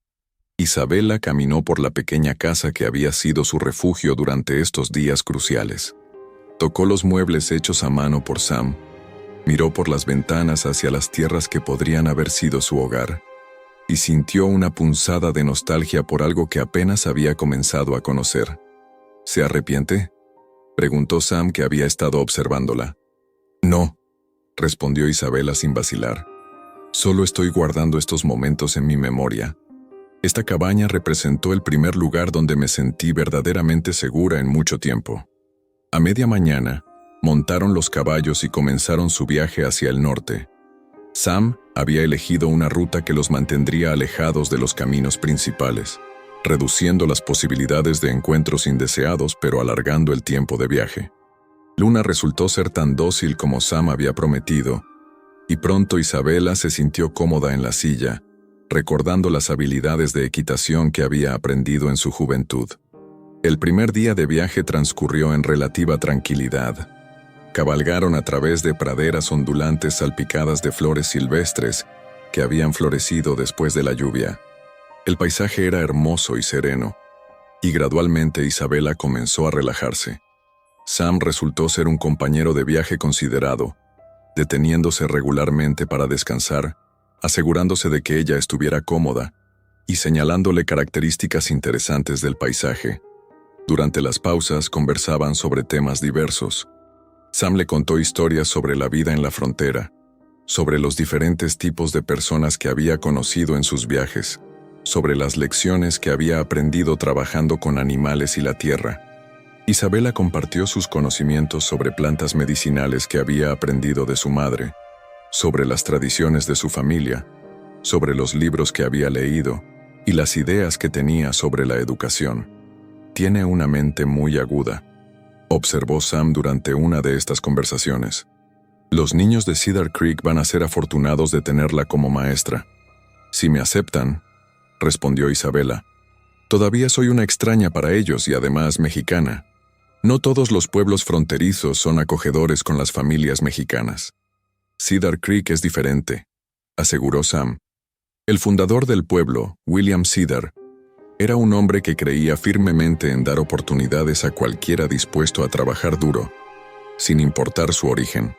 Isabela caminó por la pequeña casa que había sido su refugio durante estos días cruciales. Tocó los muebles hechos a mano por Sam, miró por las ventanas hacia las tierras que podrían haber sido su hogar, y sintió una punzada de nostalgia por algo que apenas había comenzado a conocer. «¿Se arrepiente?», preguntó Sam, que había estado observándola. «No», respondió Isabela sin vacilar. «Solo estoy guardando estos momentos en mi memoria. Esta cabaña representó el primer lugar donde me sentí verdaderamente segura en mucho tiempo». A media mañana, montaron los caballos y comenzaron su viaje hacia el norte. Sam había elegido una ruta que los mantendría alejados de los caminos principales, reduciendo las posibilidades de encuentros indeseados pero alargando el tiempo de viaje. Luna resultó ser tan dócil como Sam había prometido, y pronto Isabela se sintió cómoda en la silla, recordando las habilidades de equitación que había aprendido en su juventud. El primer día de viaje transcurrió en relativa tranquilidad. Cabalgaron a través de praderas ondulantes salpicadas de flores silvestres que habían florecido después de la lluvia. El paisaje era hermoso y sereno, y gradualmente Isabela comenzó a relajarse. Sam resultó ser un compañero de viaje considerado, deteniéndose regularmente para descansar, asegurándose de que ella estuviera cómoda y señalándole características interesantes del paisaje. Durante las pausas conversaban sobre temas diversos. Sam le contó historias sobre la vida en la frontera, sobre los diferentes tipos de personas que había conocido en sus viajes, sobre las lecciones que había aprendido trabajando con animales y la tierra. Isabela compartió sus conocimientos sobre plantas medicinales que había aprendido de su madre, sobre las tradiciones de su familia sobre los libros que había leído y las ideas que tenía sobre la educación. Tiene una mente muy aguda, observó Sam durante una de estas conversaciones. Los niños de Cedar Creek van a ser afortunados de tenerla como maestra. Si me aceptan, respondió Isabela. Todavía soy una extraña para ellos y además mexicana. No todos los pueblos fronterizos son acogedores con las familias mexicanas. Cedar Creek es diferente, aseguró Sam. El fundador del pueblo, William Cedar, era un hombre que creía firmemente en dar oportunidades a cualquiera dispuesto a trabajar duro, sin importar su origen.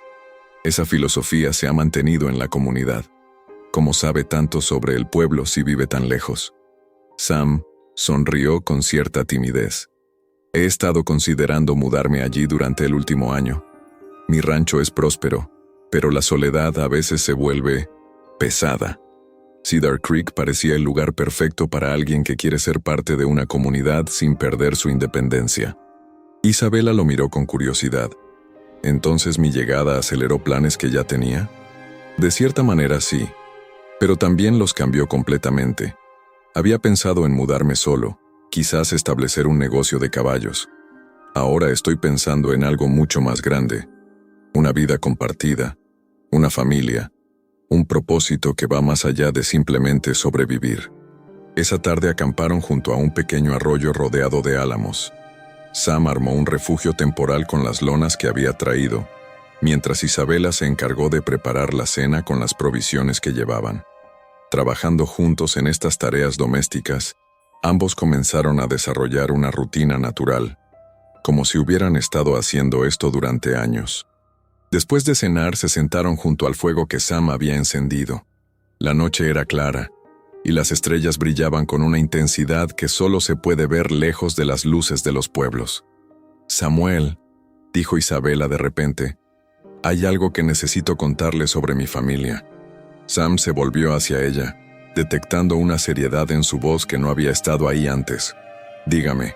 Esa filosofía se ha mantenido en la comunidad. ¿Cómo sabe tanto sobre el pueblo si vive tan lejos? Sam sonrió con cierta timidez. He estado considerando mudarme allí durante el último año. Mi rancho es próspero, pero la soledad a veces se vuelve pesada. Cedar Creek parecía el lugar perfecto para alguien que quiere ser parte de una comunidad sin perder su independencia. Isabela lo miró con curiosidad. ¿Entonces mi llegada aceleró planes que ya tenía? De cierta manera sí, pero también los cambió completamente. Había pensado en mudarme solo, quizás establecer un negocio de caballos. Ahora estoy pensando en algo mucho más grande. Una vida compartida, una familia, un propósito que va más allá de simplemente sobrevivir. Esa tarde acamparon junto a un pequeño arroyo rodeado de álamos. Sam armó un refugio temporal con las lonas que había traído, mientras Isabela se encargó de preparar la cena con las provisiones que llevaban. Trabajando juntos en estas tareas domésticas, ambos comenzaron a desarrollar una rutina natural, como si hubieran estado haciendo esto durante años. Después de cenar, se sentaron junto al fuego que Sam había encendido. La noche era clara, y las estrellas brillaban con una intensidad que solo se puede ver lejos de las luces de los pueblos. «Samuel», dijo Isabela de repente, «hay algo que necesito contarle sobre mi familia». Sam se volvió hacia ella, detectando una seriedad en su voz que no había estado ahí antes. «Dígame».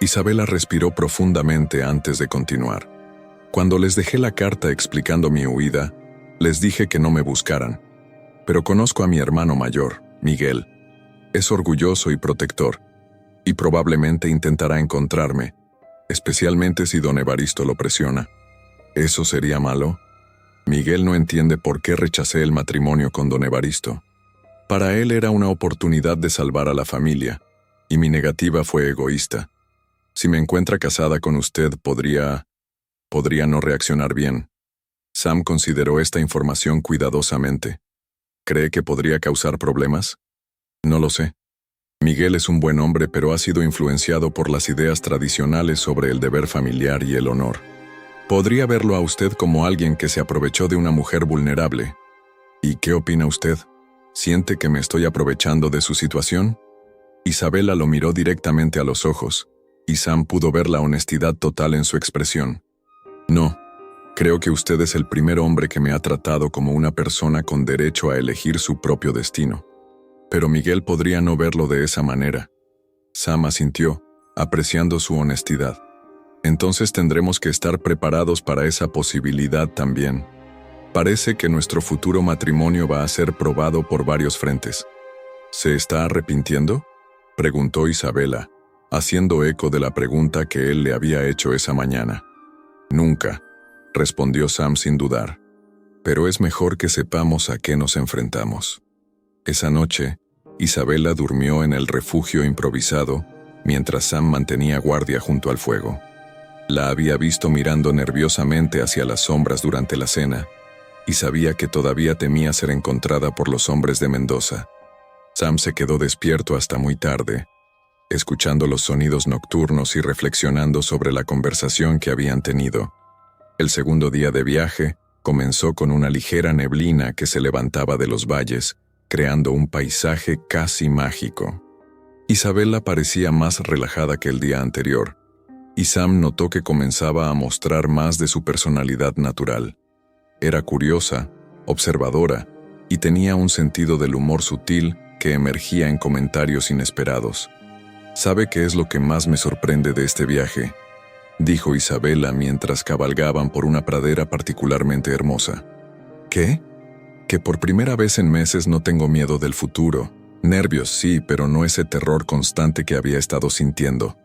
Isabela respiró profundamente antes de continuar. «Cuando les dejé la carta explicando mi huida, les dije que no me buscaran. Pero conozco a mi hermano mayor, Miguel. Es orgulloso y protector, y probablemente intentará encontrarme, especialmente si don Evaristo lo presiona. ¿Eso sería malo? Miguel no entiende por qué rechacé el matrimonio con don Evaristo. Para él era una oportunidad de salvar a la familia, y mi negativa fue egoísta. Si me encuentra casada con usted, podría no reaccionar bien». Sam consideró esta información cuidadosamente. ¿Cree que podría causar problemas? No lo sé. Miguel es un buen hombre, pero ha sido influenciado por las ideas tradicionales sobre el deber familiar y el honor. Podría verlo a usted como alguien que se aprovechó de una mujer vulnerable. ¿Y qué opina usted? ¿Siente que me estoy aprovechando de su situación? Isabela lo miró directamente a los ojos, y Sam pudo ver la honestidad total en su expresión. «No, creo que usted es el primer hombre que me ha tratado como una persona con derecho a elegir su propio destino. Pero Miguel podría no verlo de esa manera». Sam asintió, apreciando su honestidad. «Entonces tendremos que estar preparados para esa posibilidad también. Parece que nuestro futuro matrimonio va a ser probado por varios frentes». «¿Se está arrepintiendo?», preguntó Isabela, haciendo eco de la pregunta que él le había hecho esa mañana. «Nunca», respondió Sam sin dudar. «Pero es mejor que sepamos a qué nos enfrentamos». Esa noche, Isabela durmió en el refugio improvisado, mientras Sam mantenía guardia junto al fuego. La había visto mirando nerviosamente hacia las sombras durante la cena, y sabía que todavía temía ser encontrada por los hombres de Mendoza. Sam se quedó despierto hasta muy tarde, escuchando los sonidos nocturnos y reflexionando sobre la conversación que habían tenido. El segundo día de viaje comenzó con una ligera neblina que se levantaba de los valles, creando un paisaje casi mágico. Isabela parecía más relajada que el día anterior, y Sam notó que comenzaba a mostrar más de su personalidad natural. Era curiosa, observadora, y tenía un sentido del humor sutil que emergía en comentarios inesperados. «¿Sabe qué es lo que más me sorprende de este viaje?», dijo Isabela mientras cabalgaban por una pradera particularmente hermosa. «¿Qué?», Que por primera vez en meses no tengo miedo del futuro. Nervios sí, pero no ese terror constante que había estado sintiendo.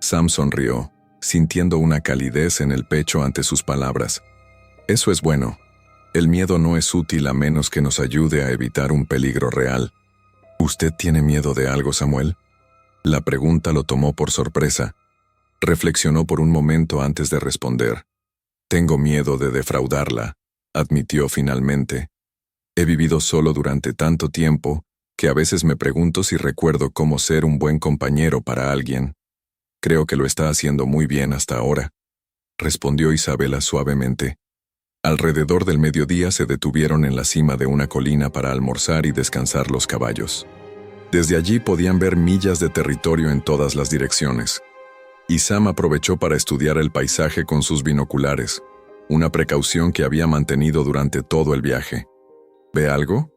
Sam sonrió, sintiendo una calidez en el pecho ante sus palabras. Eso es bueno. El miedo no es útil a menos que nos ayude a evitar un peligro real. ¿Usted tiene miedo de algo, Samuel? La pregunta lo tomó por sorpresa. Reflexionó por un momento antes de responder. Tengo miedo de defraudarla, admitió finalmente. He vivido solo durante tanto tiempo que a veces me pregunto si recuerdo cómo ser un buen compañero para alguien. Creo que lo está haciendo muy bien hasta ahora, respondió Isabela suavemente. Alrededor del mediodía se detuvieron en la cima de una colina para almorzar y descansar los caballos. Desde allí podían ver millas de territorio en todas las direcciones. Y Sam aprovechó para estudiar el paisaje con sus binoculares, una precaución que había mantenido durante todo el viaje. ¿Ve algo?,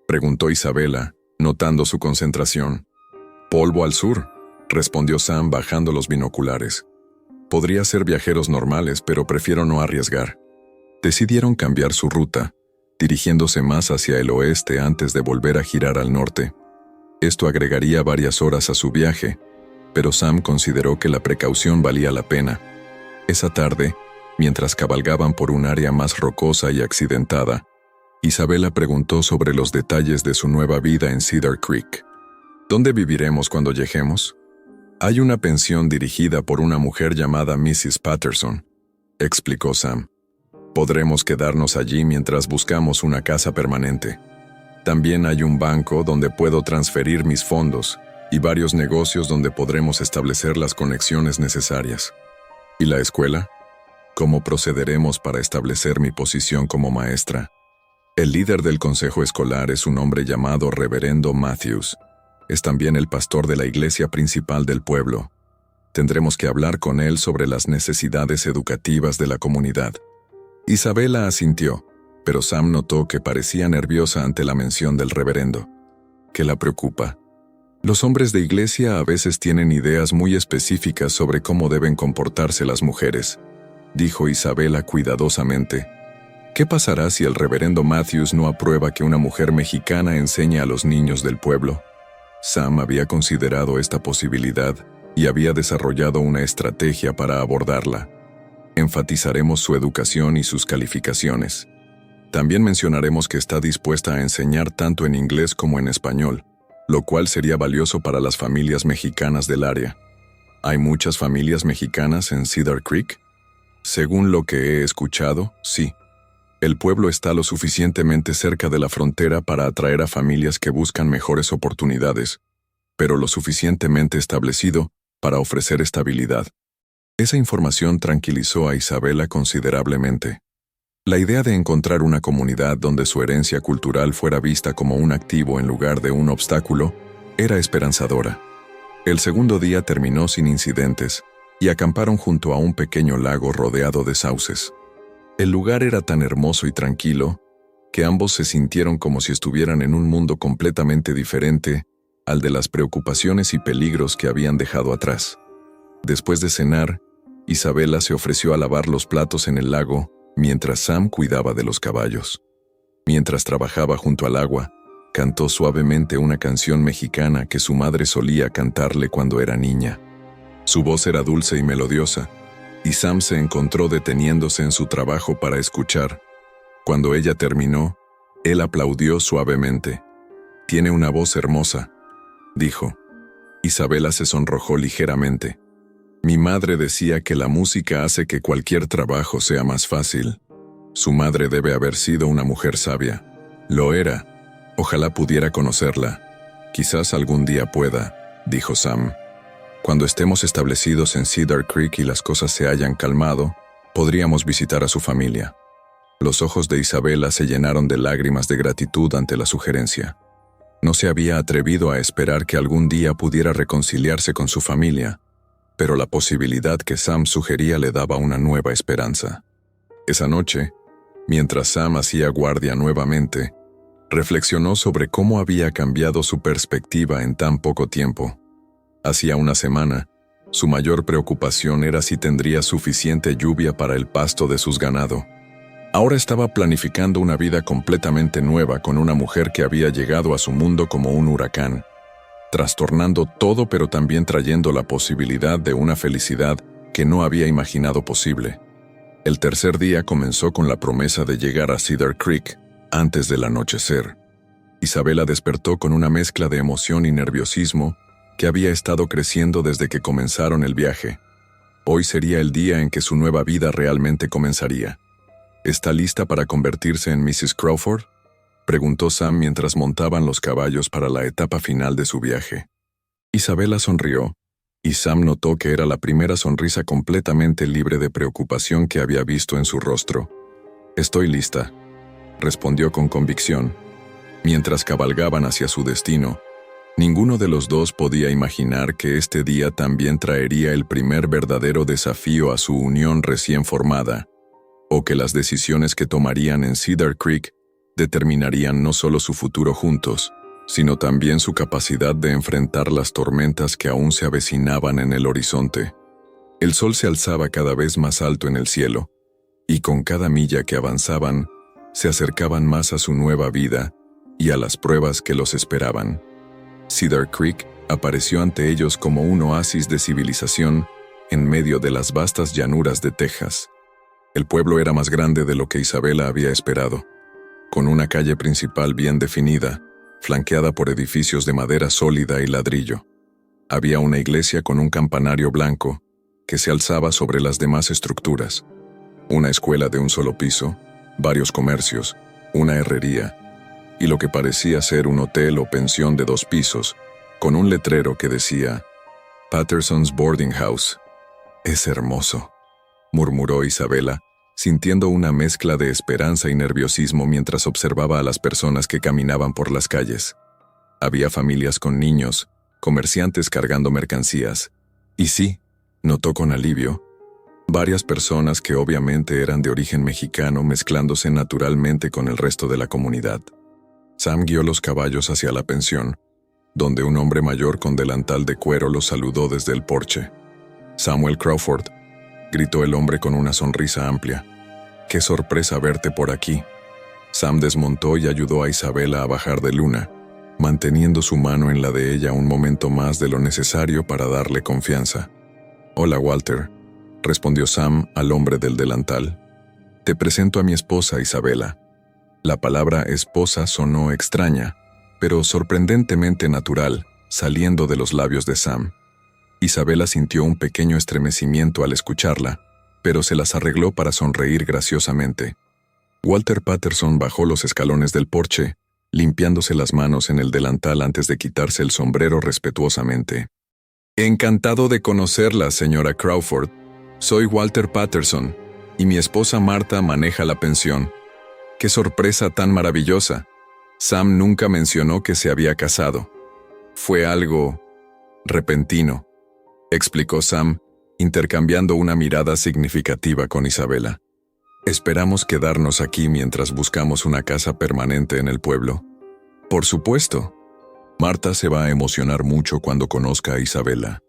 preguntó Isabela, notando su concentración. Polvo al sur, respondió Sam bajando los binoculares. Podría ser viajeros normales, pero prefiero no arriesgar. Decidieron cambiar su ruta, dirigiéndose más hacia el oeste antes de volver a girar al norte. Esto agregaría varias horas a su viaje, pero Sam consideró que la precaución valía la pena. Esa tarde, mientras cabalgaban por un área más rocosa y accidentada, Isabela preguntó sobre los detalles de su nueva vida en Cedar Creek. ¿Dónde viviremos cuando lleguemos? Hay una pensión dirigida por una mujer llamada Mrs. Patterson, explicó Sam. Podremos quedarnos allí mientras buscamos una casa permanente. También hay un banco donde puedo transferir mis fondos y varios negocios donde podremos establecer las conexiones necesarias. ¿Y la escuela? ¿Cómo procederemos para establecer mi posición como maestra? El líder del consejo escolar es un hombre llamado Reverendo Matthews. Es también el pastor de la iglesia principal del pueblo. Tendremos que hablar con él sobre las necesidades educativas de la comunidad. Isabela asintió, pero Sam notó que parecía nerviosa ante la mención del reverendo. ¿Qué la preocupa? Los hombres de iglesia a veces tienen ideas muy específicas sobre cómo deben comportarse las mujeres, dijo Isabela cuidadosamente. ¿Qué pasará si el reverendo Matthews no aprueba que una mujer mexicana enseñe a los niños del pueblo? Sam había considerado esta posibilidad y había desarrollado una estrategia para abordarla. Enfatizaremos su educación y sus calificaciones. También mencionaremos que está dispuesta a enseñar tanto en inglés como en español, lo cual sería valioso para las familias mexicanas del área. ¿Hay muchas familias mexicanas en Cedar Creek? Según lo que he escuchado, sí. El pueblo está lo suficientemente cerca de la frontera para atraer a familias que buscan mejores oportunidades, pero lo suficientemente establecido para ofrecer estabilidad. Esa información tranquilizó a Isabela considerablemente. La idea de encontrar una comunidad donde su herencia cultural fuera vista como un activo en lugar de un obstáculo era esperanzadora. El segundo día terminó sin incidentes y acamparon junto a un pequeño lago rodeado de sauces. El lugar era tan hermoso y tranquilo que ambos se sintieron como si estuvieran en un mundo completamente diferente al de las preocupaciones y peligros que habían dejado atrás. Después de cenar, Isabela se ofreció a lavar los platos en el lago mientras Sam cuidaba de los caballos. Mientras trabajaba junto al agua, cantó suavemente una canción mexicana que su madre solía cantarle cuando era niña. Su voz era dulce y melodiosa, y Sam se encontró deteniéndose en su trabajo para escuchar. Cuando ella terminó, él aplaudió suavemente. «Tiene una voz hermosa», dijo. Isabela se sonrojó ligeramente. «Mi madre decía que la música hace que cualquier trabajo sea más fácil. Su madre debe haber sido una mujer sabia. Lo era. Ojalá pudiera conocerla. Quizás algún día pueda», dijo Sam. «Cuando estemos establecidos en Cedar Creek y las cosas se hayan calmado, podríamos visitar a su familia». Los ojos de Isabela se llenaron de lágrimas de gratitud ante la sugerencia. No se había atrevido a esperar que algún día pudiera reconciliarse con su familia, pero la posibilidad que Sam sugería le daba una nueva esperanza. Esa noche, mientras Sam hacía guardia nuevamente, reflexionó sobre cómo había cambiado su perspectiva en tan poco tiempo. Hacía una semana, su mayor preocupación era si tendría suficiente lluvia para el pasto de sus ganado. Ahora estaba planificando una vida completamente nueva con una mujer que había llegado a su mundo como un huracán, trastornando todo pero también trayendo la posibilidad de una felicidad que no había imaginado posible. El tercer día comenzó con la promesa de llegar a Cedar Creek antes del anochecer. Isabela despertó con una mezcla de emoción y nerviosismo que había estado creciendo desde que comenzaron el viaje. Hoy sería el día en que su nueva vida realmente comenzaría. ¿Está lista para convertirse en Mrs. Crawford?, preguntó Sam mientras montaban los caballos para la etapa final de su viaje. Isabela sonrió, y Sam notó que era la primera sonrisa completamente libre de preocupación que había visto en su rostro. «Estoy lista», respondió con convicción. Mientras cabalgaban hacia su destino, ninguno de los dos podía imaginar que este día también traería el primer verdadero desafío a su unión recién formada, o que las decisiones que tomarían en Cedar Creek determinarían no solo su futuro juntos, sino también su capacidad de enfrentar las tormentas que aún se avecinaban en el horizonte. El sol se alzaba cada vez más alto en el cielo, y con cada milla que avanzaban, se acercaban más a su nueva vida y a las pruebas que los esperaban. Cedar Creek apareció ante ellos como un oasis de civilización en medio de las vastas llanuras de Texas. El pueblo era más grande de lo que Isabela había esperado, con una calle principal bien definida, flanqueada por edificios de madera sólida y ladrillo. Había una iglesia con un campanario blanco que se alzaba sobre las demás estructuras, una escuela de un solo piso, varios comercios, una herrería, y lo que parecía ser un hotel o pensión de 2 pisos, con un letrero que decía «Patterson's Boarding House». «Es hermoso», murmuró Isabela, sintiendo una mezcla de esperanza y nerviosismo mientras observaba a las personas que caminaban por las calles. Había familias con niños, comerciantes cargando mercancías, y sí, notó con alivio, varias personas que obviamente eran de origen mexicano mezclándose naturalmente con el resto de la comunidad. Sam guió los caballos hacia la pensión, donde un hombre mayor con delantal de cuero los saludó desde el porche. «Samuel Crawford», gritó el hombre con una sonrisa amplia. «Qué sorpresa verte por aquí». Sam desmontó y ayudó a Isabela a bajar de Luna, manteniendo su mano en la de ella un momento más de lo necesario para darle confianza. «Hola, Walter», respondió Sam al hombre del delantal. «Te presento a mi esposa, Isabela». La palabra esposa sonó extraña, pero sorprendentemente natural, saliendo de los labios de Sam. Isabela sintió un pequeño estremecimiento al escucharla, pero se las arregló para sonreír graciosamente. Walter Patterson bajó los escalones del porche, limpiándose las manos en el delantal antes de quitarse el sombrero respetuosamente. «Encantado de conocerla, señora Crawford. Soy Walter Patterson, y mi esposa Marta maneja la pensión. ¡Qué sorpresa tan maravillosa! Sam nunca mencionó que se había casado. Fue algo repentino», explicó Sam, intercambiando una mirada significativa con Isabela. «Esperamos quedarnos aquí mientras buscamos una casa permanente en el pueblo». «Por supuesto. Marta se va a emocionar mucho cuando conozca a Isabela.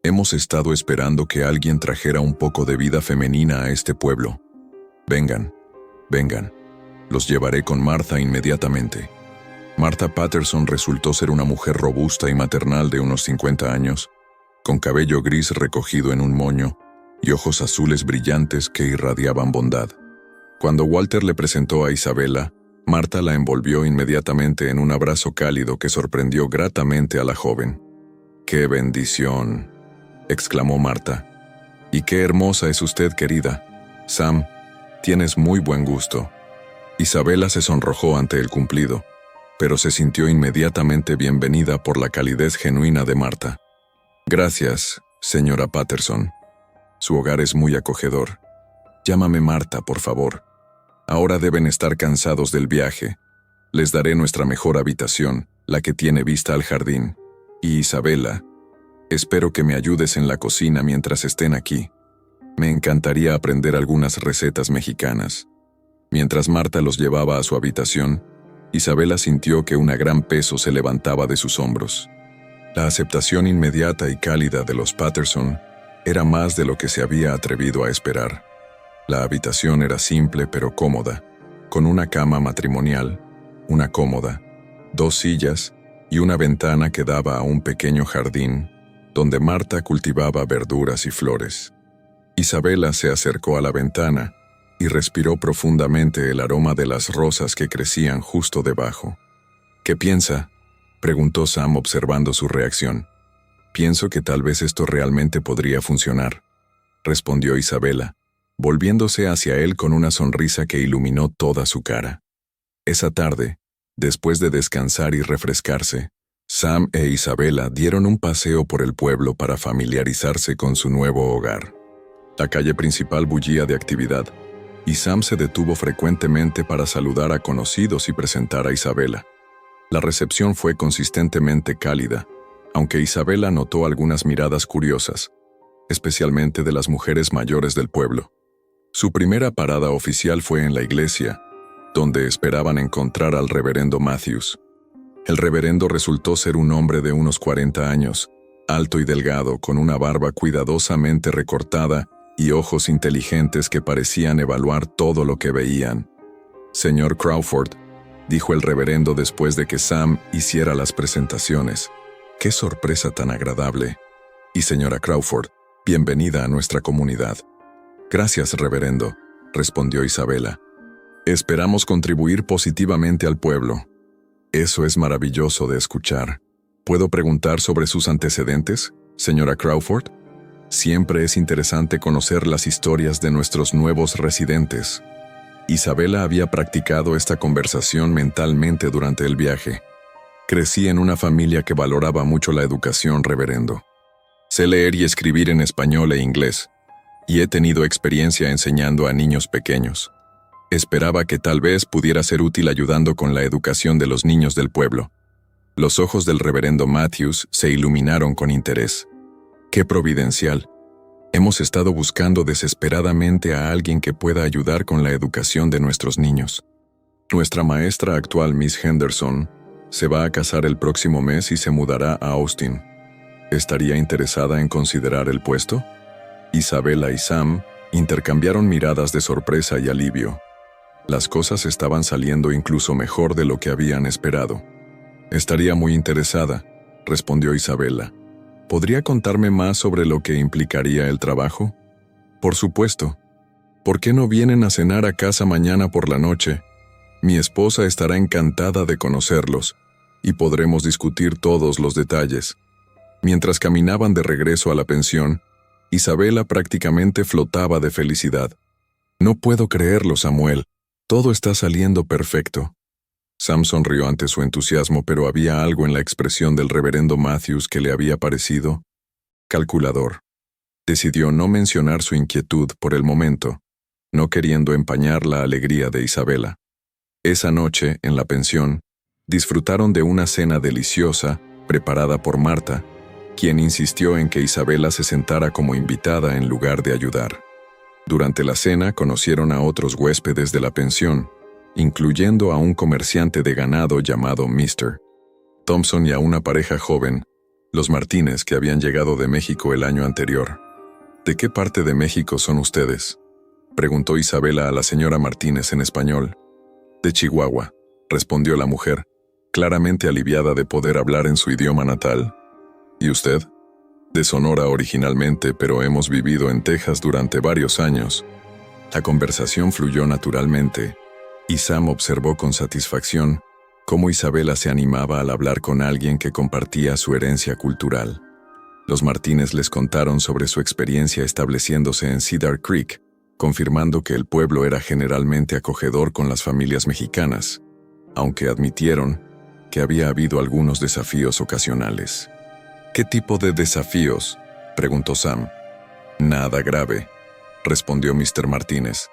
Hemos estado esperando que alguien trajera un poco de vida femenina a este pueblo. Vengan, vengan. Los llevaré con Martha inmediatamente». Martha Patterson resultó ser una mujer robusta y maternal de unos 50 años, con cabello gris recogido en un moño y ojos azules brillantes que irradiaban bondad. Cuando Walter le presentó a Isabela, Martha la envolvió inmediatamente en un abrazo cálido que sorprendió gratamente a la joven. «¡Qué bendición!», exclamó Martha. «Y qué hermosa es usted, querida. Sam, tienes muy buen gusto». Isabela se sonrojó ante el cumplido, pero se sintió inmediatamente bienvenida por la calidez genuina de Martha. «Gracias, señora Patterson. Su hogar es muy acogedor. Llámame Martha, por favor. Ahora deben estar cansados del viaje. Les daré nuestra mejor habitación, la que tiene vista al jardín. Y Isabela, espero que me ayudes en la cocina mientras estén aquí. Me encantaría aprender algunas recetas mexicanas». Mientras Martha los llevaba a su habitación, Isabela sintió que un gran peso se levantaba de sus hombros. La aceptación inmediata y cálida de los Patterson era más de lo que se había atrevido a esperar. La habitación era simple pero cómoda, con una cama matrimonial, una cómoda, 2 sillas y una ventana que daba a un pequeño jardín donde Marta cultivaba verduras y flores. Isabela se acercó a la ventana y respiró profundamente el aroma de las rosas que crecían justo debajo. ¿Qué piensa?, preguntó Sam observando su reacción. «Pienso que tal vez esto realmente podría funcionar», respondió Isabela, volviéndose hacia él con una sonrisa que iluminó toda su cara. Esa tarde, después de descansar y refrescarse, Sam e Isabela dieron un paseo por el pueblo para familiarizarse con su nuevo hogar. La calle principal bullía de actividad, y Sam se detuvo frecuentemente para saludar a conocidos y presentar a Isabela. La recepción fue consistentemente cálida, aunque Isabela notó algunas miradas curiosas, especialmente de las mujeres mayores del pueblo. Su primera parada oficial fue en la iglesia, donde esperaban encontrar al reverendo Matthews. El reverendo resultó ser un hombre de unos 40 años, alto y delgado, con una barba cuidadosamente recortada y ojos inteligentes que parecían evaluar todo lo que veían. «Señor Crawford», dijo el reverendo después de que Sam hiciera las presentaciones. «Qué sorpresa tan agradable. Y señora Crawford, bienvenida a nuestra comunidad». «Gracias, reverendo», respondió Isabela. «Esperamos contribuir positivamente al pueblo». «Eso es maravilloso de escuchar. ¿Puedo preguntar sobre sus antecedentes, señora Crawford? Siempre es interesante conocer las historias de nuestros nuevos residentes». Isabela había practicado esta conversación mentalmente durante el viaje. «Crecí en una familia que valoraba mucho la educación, reverendo. Sé leer y escribir en español e inglés, y he tenido experiencia enseñando a niños pequeños. Esperaba que tal vez pudiera ser útil ayudando con la educación de los niños del pueblo». Los ojos del reverendo Matthews se iluminaron con interés. «Qué providencial. Hemos estado buscando desesperadamente a alguien que pueda ayudar con la educación de nuestros niños. Nuestra maestra actual, Miss Henderson, se va a casar el próximo mes y se mudará a Austin. ¿Estaría interesada en considerar el puesto?» Isabela y Sam intercambiaron miradas de sorpresa y alivio. Las cosas estaban saliendo incluso mejor de lo que habían esperado. «Estaría muy interesada», respondió Isabela. «¿Podría contarme más sobre lo que implicaría el trabajo?» «Por supuesto. ¿Por qué no vienen a cenar a casa mañana por la noche? Mi esposa estará encantada de conocerlos, y podremos discutir todos los detalles». Mientras caminaban de regreso a la pensión, Isabela prácticamente flotaba de felicidad. «No puedo creerlo, Samuel. Todo está saliendo perfecto». Sam sonrió ante su entusiasmo, pero había algo en la expresión del reverendo Matthews que le había parecido calculador. Decidió no mencionar su inquietud por el momento, no queriendo empañar la alegría de Isabela. Esa noche, en la pensión, disfrutaron de una cena deliciosa preparada por Marta, quien insistió en que Isabela se sentara como invitada en lugar de ayudar. Durante la cena conocieron a otros huéspedes de la pensión, incluyendo a un comerciante de ganado llamado Mr. Thompson y a una pareja joven, los Martínez, que habían llegado de México el año anterior. «¿De qué parte de México son ustedes?», preguntó Isabela a la señora Martínez en español. «De Chihuahua», respondió la mujer, claramente aliviada de poder hablar en su idioma natal. «¿Y usted?». «De Sonora originalmente, pero hemos vivido en Texas durante varios años». La conversación fluyó naturalmente, y Sam observó con satisfacción cómo Isabela se animaba al hablar con alguien que compartía su herencia cultural. Los Martínez les contaron sobre su experiencia estableciéndose en Cedar Creek, confirmando que el pueblo era generalmente acogedor con las familias mexicanas, aunque admitieron que había habido algunos desafíos ocasionales. «¿Qué tipo de desafíos?», preguntó Sam. «Nada grave», respondió Mr. Martínez.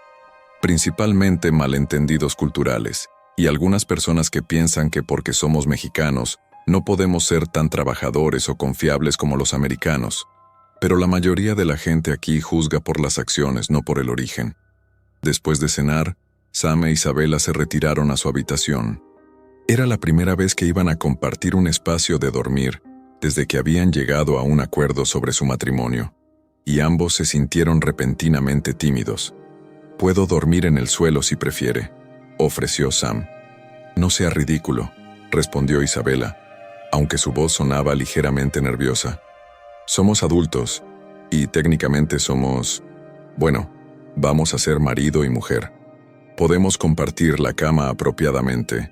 «Principalmente malentendidos culturales, y algunas personas que piensan que porque somos mexicanos, no podemos ser tan trabajadores o confiables como los americanos. Pero la mayoría de la gente aquí juzga por las acciones, no por el origen». Después de cenar, Sam e Isabela se retiraron a su habitación. Era la primera vez que iban a compartir un espacio de dormir, desde que habían llegado a un acuerdo sobre su matrimonio, y ambos se sintieron repentinamente tímidos. Puedo dormir en el suelo si prefiere, ofreció Sam. No sea ridículo, respondió Isabela, aunque su voz sonaba ligeramente nerviosa. Somos adultos, y técnicamente bueno, vamos a ser marido y mujer. Podemos compartir la cama apropiadamente.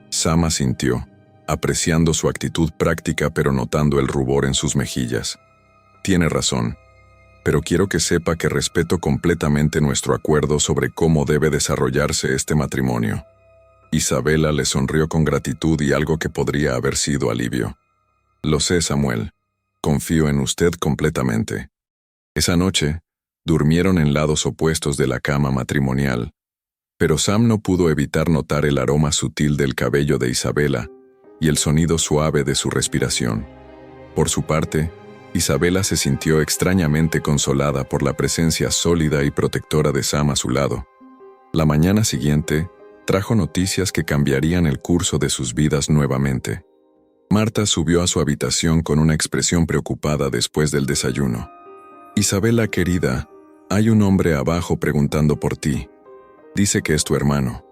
Sam asintió, apreciando su actitud práctica pero notando el rubor en sus mejillas. Tiene razón, pero quiero que sepa que respeto completamente nuestro acuerdo sobre cómo debe desarrollarse este matrimonio. Isabela le sonrió con gratitud y algo que podría haber sido alivio. Lo sé, Samuel. Confío en usted completamente. Esa noche, durmieron en lados opuestos de la cama matrimonial, pero Sam no pudo evitar notar el aroma sutil del cabello de Isabela y el sonido suave de su respiración. Por su parte, Isabela se sintió extrañamente consolada por la presencia sólida y protectora de Sam a su lado. La mañana siguiente trajo noticias que cambiarían el curso de sus vidas nuevamente. Marta subió a su habitación con una expresión preocupada después del desayuno. Isabela, querida, hay un hombre abajo preguntando por ti. Dice que es tu hermano.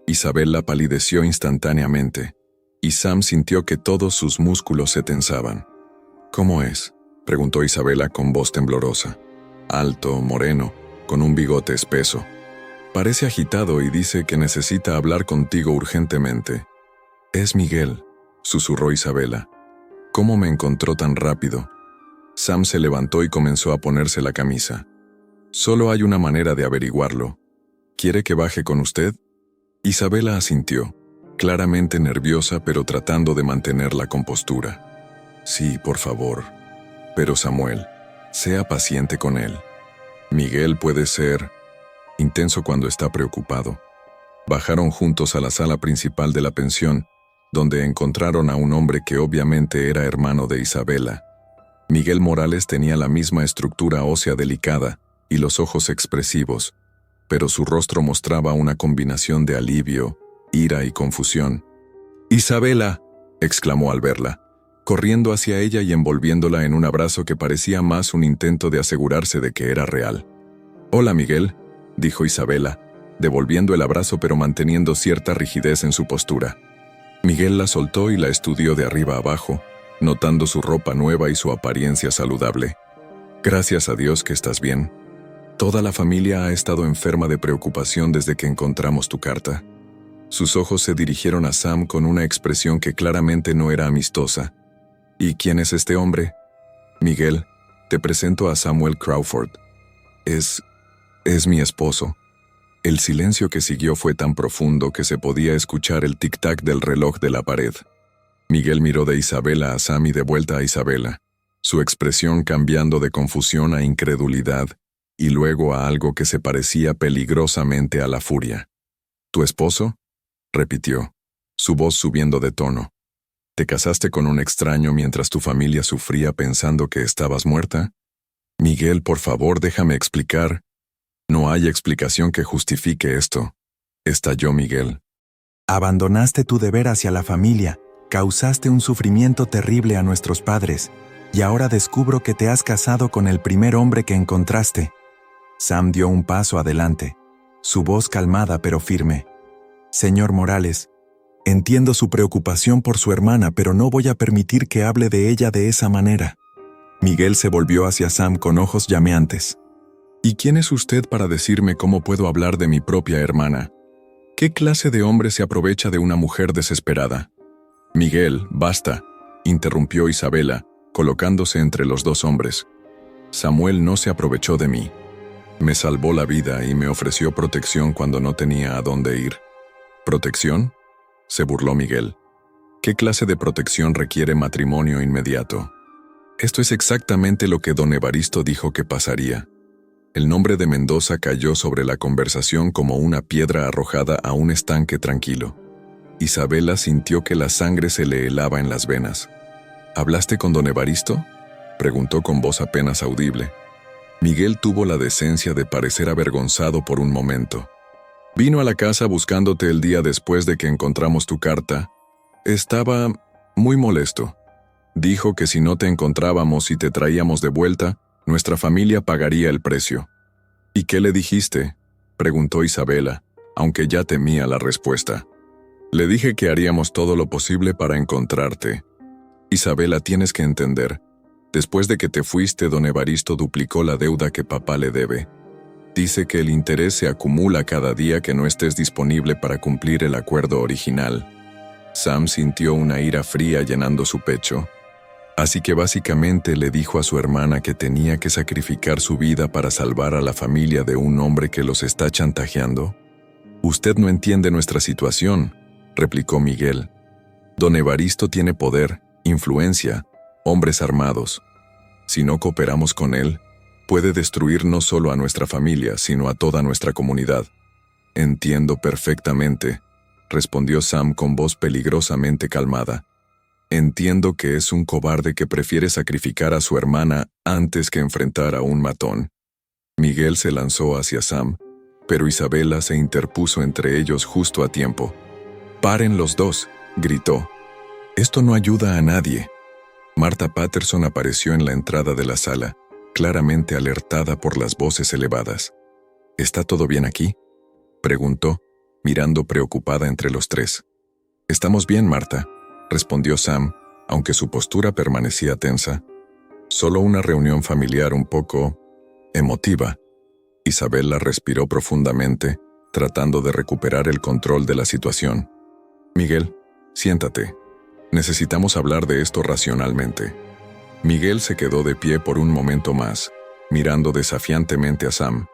Isabela palideció instantáneamente, y Sam sintió que todos sus músculos se tensaban. ¿Cómo es?, preguntó Isabela con voz temblorosa. Alto, moreno, con un bigote espeso. Parece agitado y dice que necesita hablar contigo urgentemente. Es Miguel, susurró Isabela. ¿Cómo me encontró tan rápido? Sam se levantó y comenzó a ponerse la camisa. Solo hay una manera de averiguarlo. ¿Quiere que baje con usted? Isabela asintió, claramente nerviosa pero tratando de mantener la compostura. Sí, por favor. Pero Samuel, sea paciente con él. Miguel puede ser intenso cuando está preocupado. Bajaron juntos a la sala principal de la pensión, donde encontraron a un hombre que obviamente era hermano de Isabela. Miguel Morales tenía la misma estructura ósea delicada y los ojos expresivos, pero su rostro mostraba una combinación de alivio, ira y confusión. «¡Isabela!», exclamó al verla, corriendo hacia ella y envolviéndola en un abrazo que parecía más un intento de asegurarse de que era real. «Hola, Miguel», dijo Isabela, devolviendo el abrazo pero manteniendo cierta rigidez en su postura. Miguel la soltó y la estudió de arriba abajo, notando su ropa nueva y su apariencia saludable. «Gracias a Dios que estás bien. Toda la familia ha estado enferma de preocupación desde que encontramos tu carta». Sus ojos se dirigieron a Sam con una expresión que claramente no era amistosa. «¿Y quién es este hombre?» «Miguel, te presento a Samuel Crawford. Es mi esposo». El silencio que siguió fue tan profundo que se podía escuchar el tic-tac del reloj de la pared. Miguel miró de Isabela a Sam y de vuelta a Isabela, su expresión cambiando de confusión a incredulidad y luego a algo que se parecía peligrosamente a la furia. «¿Tu esposo?», repitió, su voz subiendo de tono. «¿Te casaste con un extraño mientras tu familia sufría pensando que estabas muerta?» «Miguel, por favor, déjame explicar». «No hay explicación que justifique esto», estalló Miguel. Abandonaste tu deber hacia la familia, causaste un sufrimiento terrible a nuestros padres, y ahora descubro que te has casado con el primer hombre que encontraste. Sam dio un paso adelante, su voz calmada pero firme. Señor Morales, entiendo su preocupación por su hermana, pero no voy a permitir que hable de ella de esa manera. Miguel se volvió hacia Sam con ojos llameantes. ¿Y quién es usted para decirme cómo puedo hablar de mi propia hermana? ¿Qué clase de hombre se aprovecha de una mujer desesperada? Miguel, basta, interrumpió Isabela, colocándose entre los dos hombres. Samuel no se aprovechó de mí. Me salvó la vida y me ofreció protección cuando no tenía a dónde ir. ¿Protección?, se burló Miguel. ¿Qué clase de protección requiere matrimonio inmediato? Esto es exactamente lo que don Evaristo dijo que pasaría. El nombre de Mendoza cayó sobre la conversación como una piedra arrojada a un estanque tranquilo. Isabela sintió que la sangre se le helaba en las venas. ¿Hablaste con don Evaristo?, preguntó con voz apenas audible. Miguel tuvo la decencia de parecer avergonzado por un momento. Vino a la casa buscándote el día después de que encontramos tu carta. Estaba muy molesto. Dijo que si no te encontrábamos y te traíamos de vuelta, nuestra familia pagaría el precio. ¿Y qué le dijiste?, Preguntó Isabela, aunque ya temía la respuesta. Le dije que haríamos todo lo posible para encontrarte. Isabela, tienes que entender. Después de que te fuiste, don Evaristo duplicó la deuda que papá le debe. Dice que el interés se acumula cada día que no estés disponible para cumplir el acuerdo original. Sam sintió una ira fría llenando su pecho. Así que básicamente le dijo a su hermana que tenía que sacrificar su vida para salvar a la familia de un hombre que los está chantajeando. Usted no entiende nuestra situación, replicó Miguel. Don Evaristo tiene poder, influencia, hombres armados. Si no cooperamos con él, puede destruir no solo a nuestra familia, sino a toda nuestra comunidad. Entiendo perfectamente, respondió Sam con voz peligrosamente calmada. Entiendo que es un cobarde que prefiere sacrificar a su hermana antes que enfrentar a un matón. Miguel se lanzó hacia Sam, pero Isabela se interpuso entre ellos justo a tiempo. «¡Paren los dos!», gritó. «Esto no ayuda a nadie». Marta Patterson apareció en la entrada de la sala, claramente alertada por las voces elevadas. «¿Está todo bien aquí?», preguntó, mirando preocupada entre los tres. «Estamos bien, Marta», respondió Sam, aunque su postura permanecía tensa. «Solo una reunión familiar un poco emotiva». Isabela respiró profundamente, tratando de recuperar el control de la situación. «Miguel, siéntate. Necesitamos hablar de esto racionalmente». Miguel se quedó de pie por un momento más, mirando desafiantemente a Sam,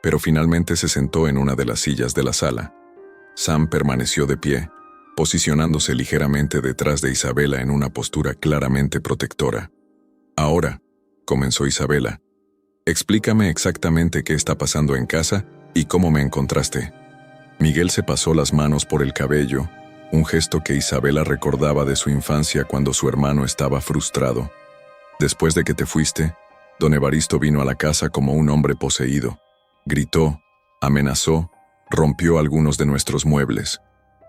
pero finalmente se sentó en una de las sillas de la sala. Sam permaneció de pie, posicionándose ligeramente detrás de Isabela en una postura claramente protectora. «Ahora», comenzó Isabela, «explícame exactamente qué está pasando en casa y cómo me encontraste». Miguel se pasó las manos por el cabello, un gesto que Isabela recordaba de su infancia cuando su hermano estaba frustrado. «Después de que te fuiste, don Evaristo vino a la casa como un hombre poseído. Gritó, amenazó, rompió algunos de nuestros muebles.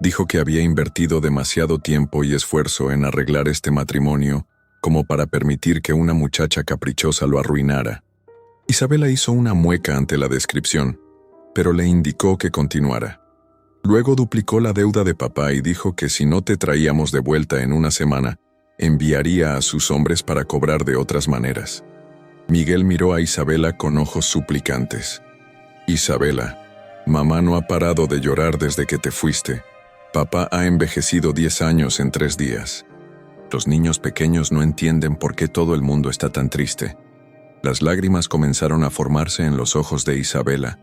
Dijo que había invertido demasiado tiempo y esfuerzo en arreglar este matrimonio como para permitir que una muchacha caprichosa lo arruinara». Isabela hizo una mueca ante la descripción, pero le indicó que continuara. Luego duplicó la deuda de papá y dijo que si no te traíamos de vuelta en una semana, enviaría a sus hombres para cobrar de otras maneras. Miguel miró a Isabela con ojos suplicantes. «Isabela, mamá no ha parado de llorar desde que te fuiste. Papá ha envejecido 10 años en 3 días. Los niños pequeños no entienden por qué todo el mundo está tan triste». Las lágrimas comenzaron a formarse en los ojos de Isabela,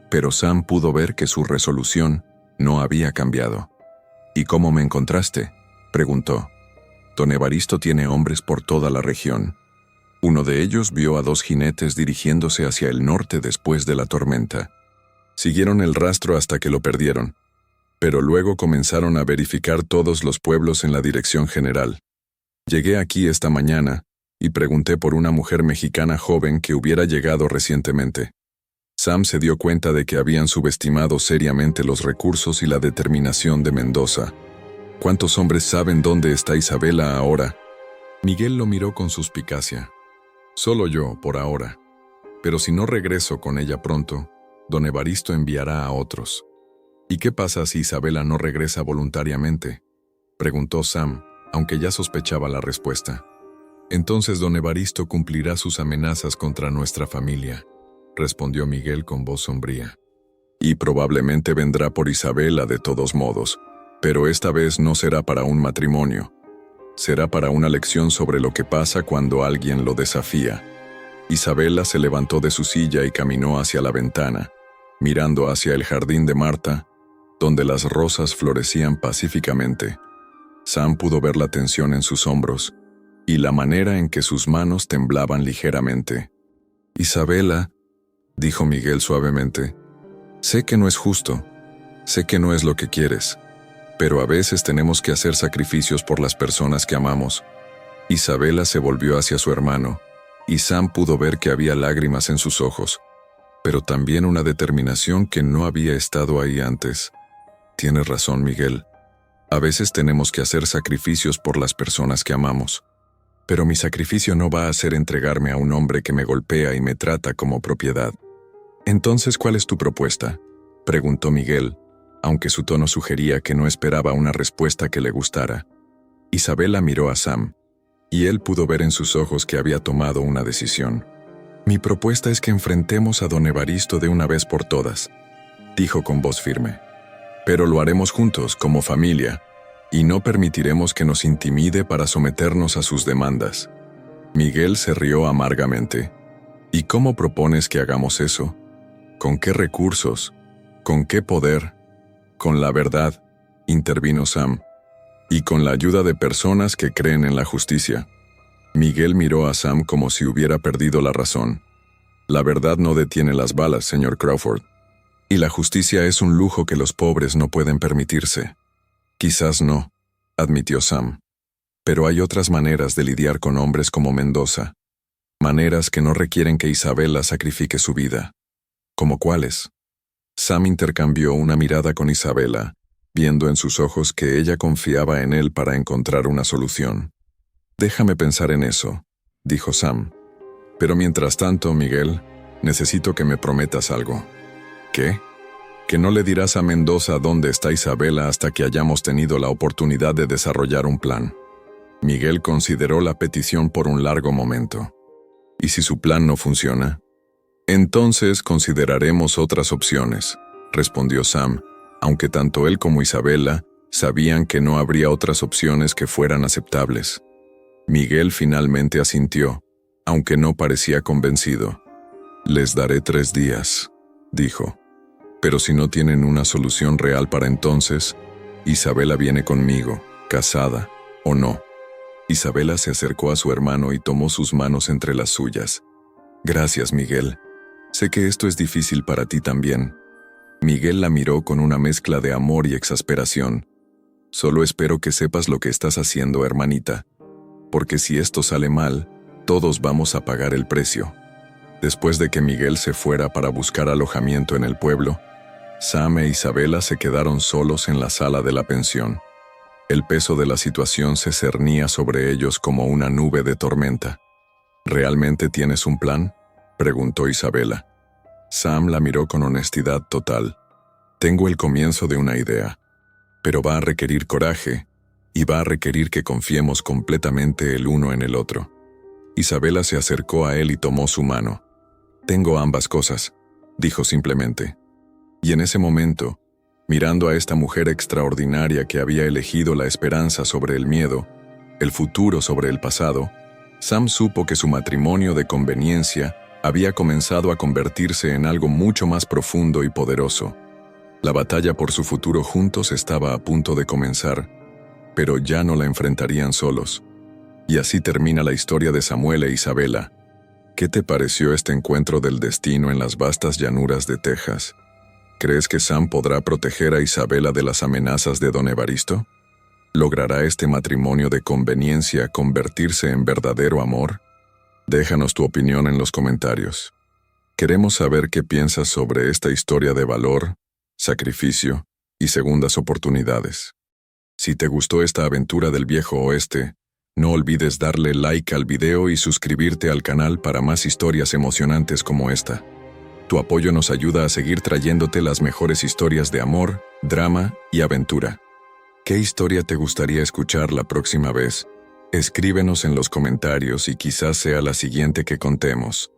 pero Sam pudo ver que su resolución no había cambiado. «¿Y cómo me encontraste?», preguntó. «Don Evaristo tiene hombres por toda la región. Uno de ellos vio a 2 jinetes dirigiéndose hacia el norte después de la tormenta. Siguieron el rastro hasta que lo perdieron, pero luego comenzaron a verificar todos los pueblos en la dirección general. Llegué aquí esta mañana y pregunté por una mujer mexicana joven que hubiera llegado recientemente». Sam se dio cuenta de que habían subestimado seriamente los recursos y la determinación de Mendoza. «¿Cuántos hombres saben dónde está Isabela ahora?». Miguel lo miró con suspicacia. «Solo yo, por ahora. Pero si no regreso con ella pronto, don Evaristo enviará a otros». «¿Y qué pasa si Isabela no regresa voluntariamente?», preguntó Sam, aunque ya sospechaba la respuesta. «Entonces don Evaristo cumplirá sus amenazas contra nuestra familia», respondió Miguel con voz sombría. «Y probablemente vendrá por Isabela de todos modos, pero esta vez no será para un matrimonio. Será para una lección sobre lo que pasa cuando alguien lo desafía». Isabela se levantó de su silla y caminó hacia la ventana, mirando hacia el jardín de Marta, donde las rosas florecían pacíficamente. Sam pudo ver la tensión en sus hombros y la manera en que sus manos temblaban ligeramente. «Isabela», dijo Miguel suavemente, «sé que no es justo, sé que no es lo que quieres, pero a veces tenemos que hacer sacrificios por las personas que amamos». Isabela se volvió hacia su hermano, y Sam pudo ver que había lágrimas en sus ojos, pero también una determinación que no había estado ahí antes. «Tienes razón, Miguel. A veces tenemos que hacer sacrificios por las personas que amamos. Pero mi sacrificio no va a ser entregarme a un hombre que me golpea y me trata como propiedad». «Entonces, ¿cuál es tu propuesta?», preguntó Miguel, aunque su tono sugería que no esperaba una respuesta que le gustara. Isabela miró a Sam, y él pudo ver en sus ojos que había tomado una decisión. «Mi propuesta es que enfrentemos a don Evaristo de una vez por todas», dijo con voz firme. «Pero lo haremos juntos, como familia, y no permitiremos que nos intimide para someternos a sus demandas». Miguel se rió amargamente. «¿Y cómo propones que hagamos eso? ¿Con qué recursos? ¿Con qué poder?» «Con la verdad», intervino Sam, «y con la ayuda de personas que creen en la justicia». Miguel miró a Sam como si hubiera perdido la razón. «La verdad no detiene las balas, señor Crawford. Y la justicia es un lujo que los pobres no pueden permitirse». «Quizás no», admitió Sam. «Pero hay otras maneras de lidiar con hombres como Mendoza. Maneras que no requieren que Isabela sacrifique su vida». «¿Cómo cuáles?» Sam intercambió una mirada con Isabela, viendo en sus ojos que ella confiaba en él para encontrar una solución. «Déjame pensar en eso», dijo Sam. «Pero mientras tanto, Miguel, necesito que me prometas algo». «¿Qué?» «Que no le dirás a Mendoza dónde está Isabela hasta que hayamos tenido la oportunidad de desarrollar un plan». Miguel consideró la petición por un largo momento. «¿Y si su plan no funciona?» «Entonces consideraremos otras opciones», respondió Sam, aunque tanto él como Isabela sabían que no habría otras opciones que fueran aceptables. Miguel finalmente asintió, aunque no parecía convencido. «Les daré 3 días», dijo. «Pero si no tienen una solución real para entonces, Isabela viene conmigo, casada o no». Isabela se acercó a su hermano y tomó sus manos entre las suyas. «Gracias, Miguel. Sé que esto es difícil para ti también». Miguel la miró con una mezcla de amor y exasperación. «Solo espero que sepas lo que estás haciendo, hermanita. Porque si esto sale mal, todos vamos a pagar el precio». Después de que Miguel se fuera para buscar alojamiento en el pueblo, Sam e Isabela se quedaron solos en la sala de la pensión. El peso de la situación se cernía sobre ellos como una nube de tormenta. «¿Realmente tienes un plan?», preguntó Isabela. Sam la miró con honestidad total. «Tengo el comienzo de una idea, pero va a requerir coraje y va a requerir que confiemos completamente el uno en el otro». Isabela se acercó a él y tomó su mano. «Tengo ambas cosas», dijo simplemente. Y en ese momento, mirando a esta mujer extraordinaria que había elegido la esperanza sobre el miedo, el futuro sobre el pasado, Sam supo que su matrimonio de conveniencia había comenzado a convertirse en algo mucho más profundo y poderoso. La batalla por su futuro juntos estaba a punto de comenzar, pero ya no la enfrentarían solos. Y así termina la historia de Samuel e Isabela. ¿Qué te pareció este encuentro del destino en las vastas llanuras de Texas? ¿Crees que Sam podrá proteger a Isabela de las amenazas de don Evaristo? ¿Logrará este matrimonio de conveniencia convertirse en verdadero amor? Déjanos tu opinión en los comentarios. Queremos saber qué piensas sobre esta historia de valor, sacrificio y segundas oportunidades. Si te gustó esta aventura del viejo oeste, no olvides darle like al video y suscribirte al canal para más historias emocionantes como esta. Tu apoyo nos ayuda a seguir trayéndote las mejores historias de amor, drama y aventura. ¿Qué historia te gustaría escuchar la próxima vez? Escríbenos en los comentarios y quizás sea la siguiente que contemos.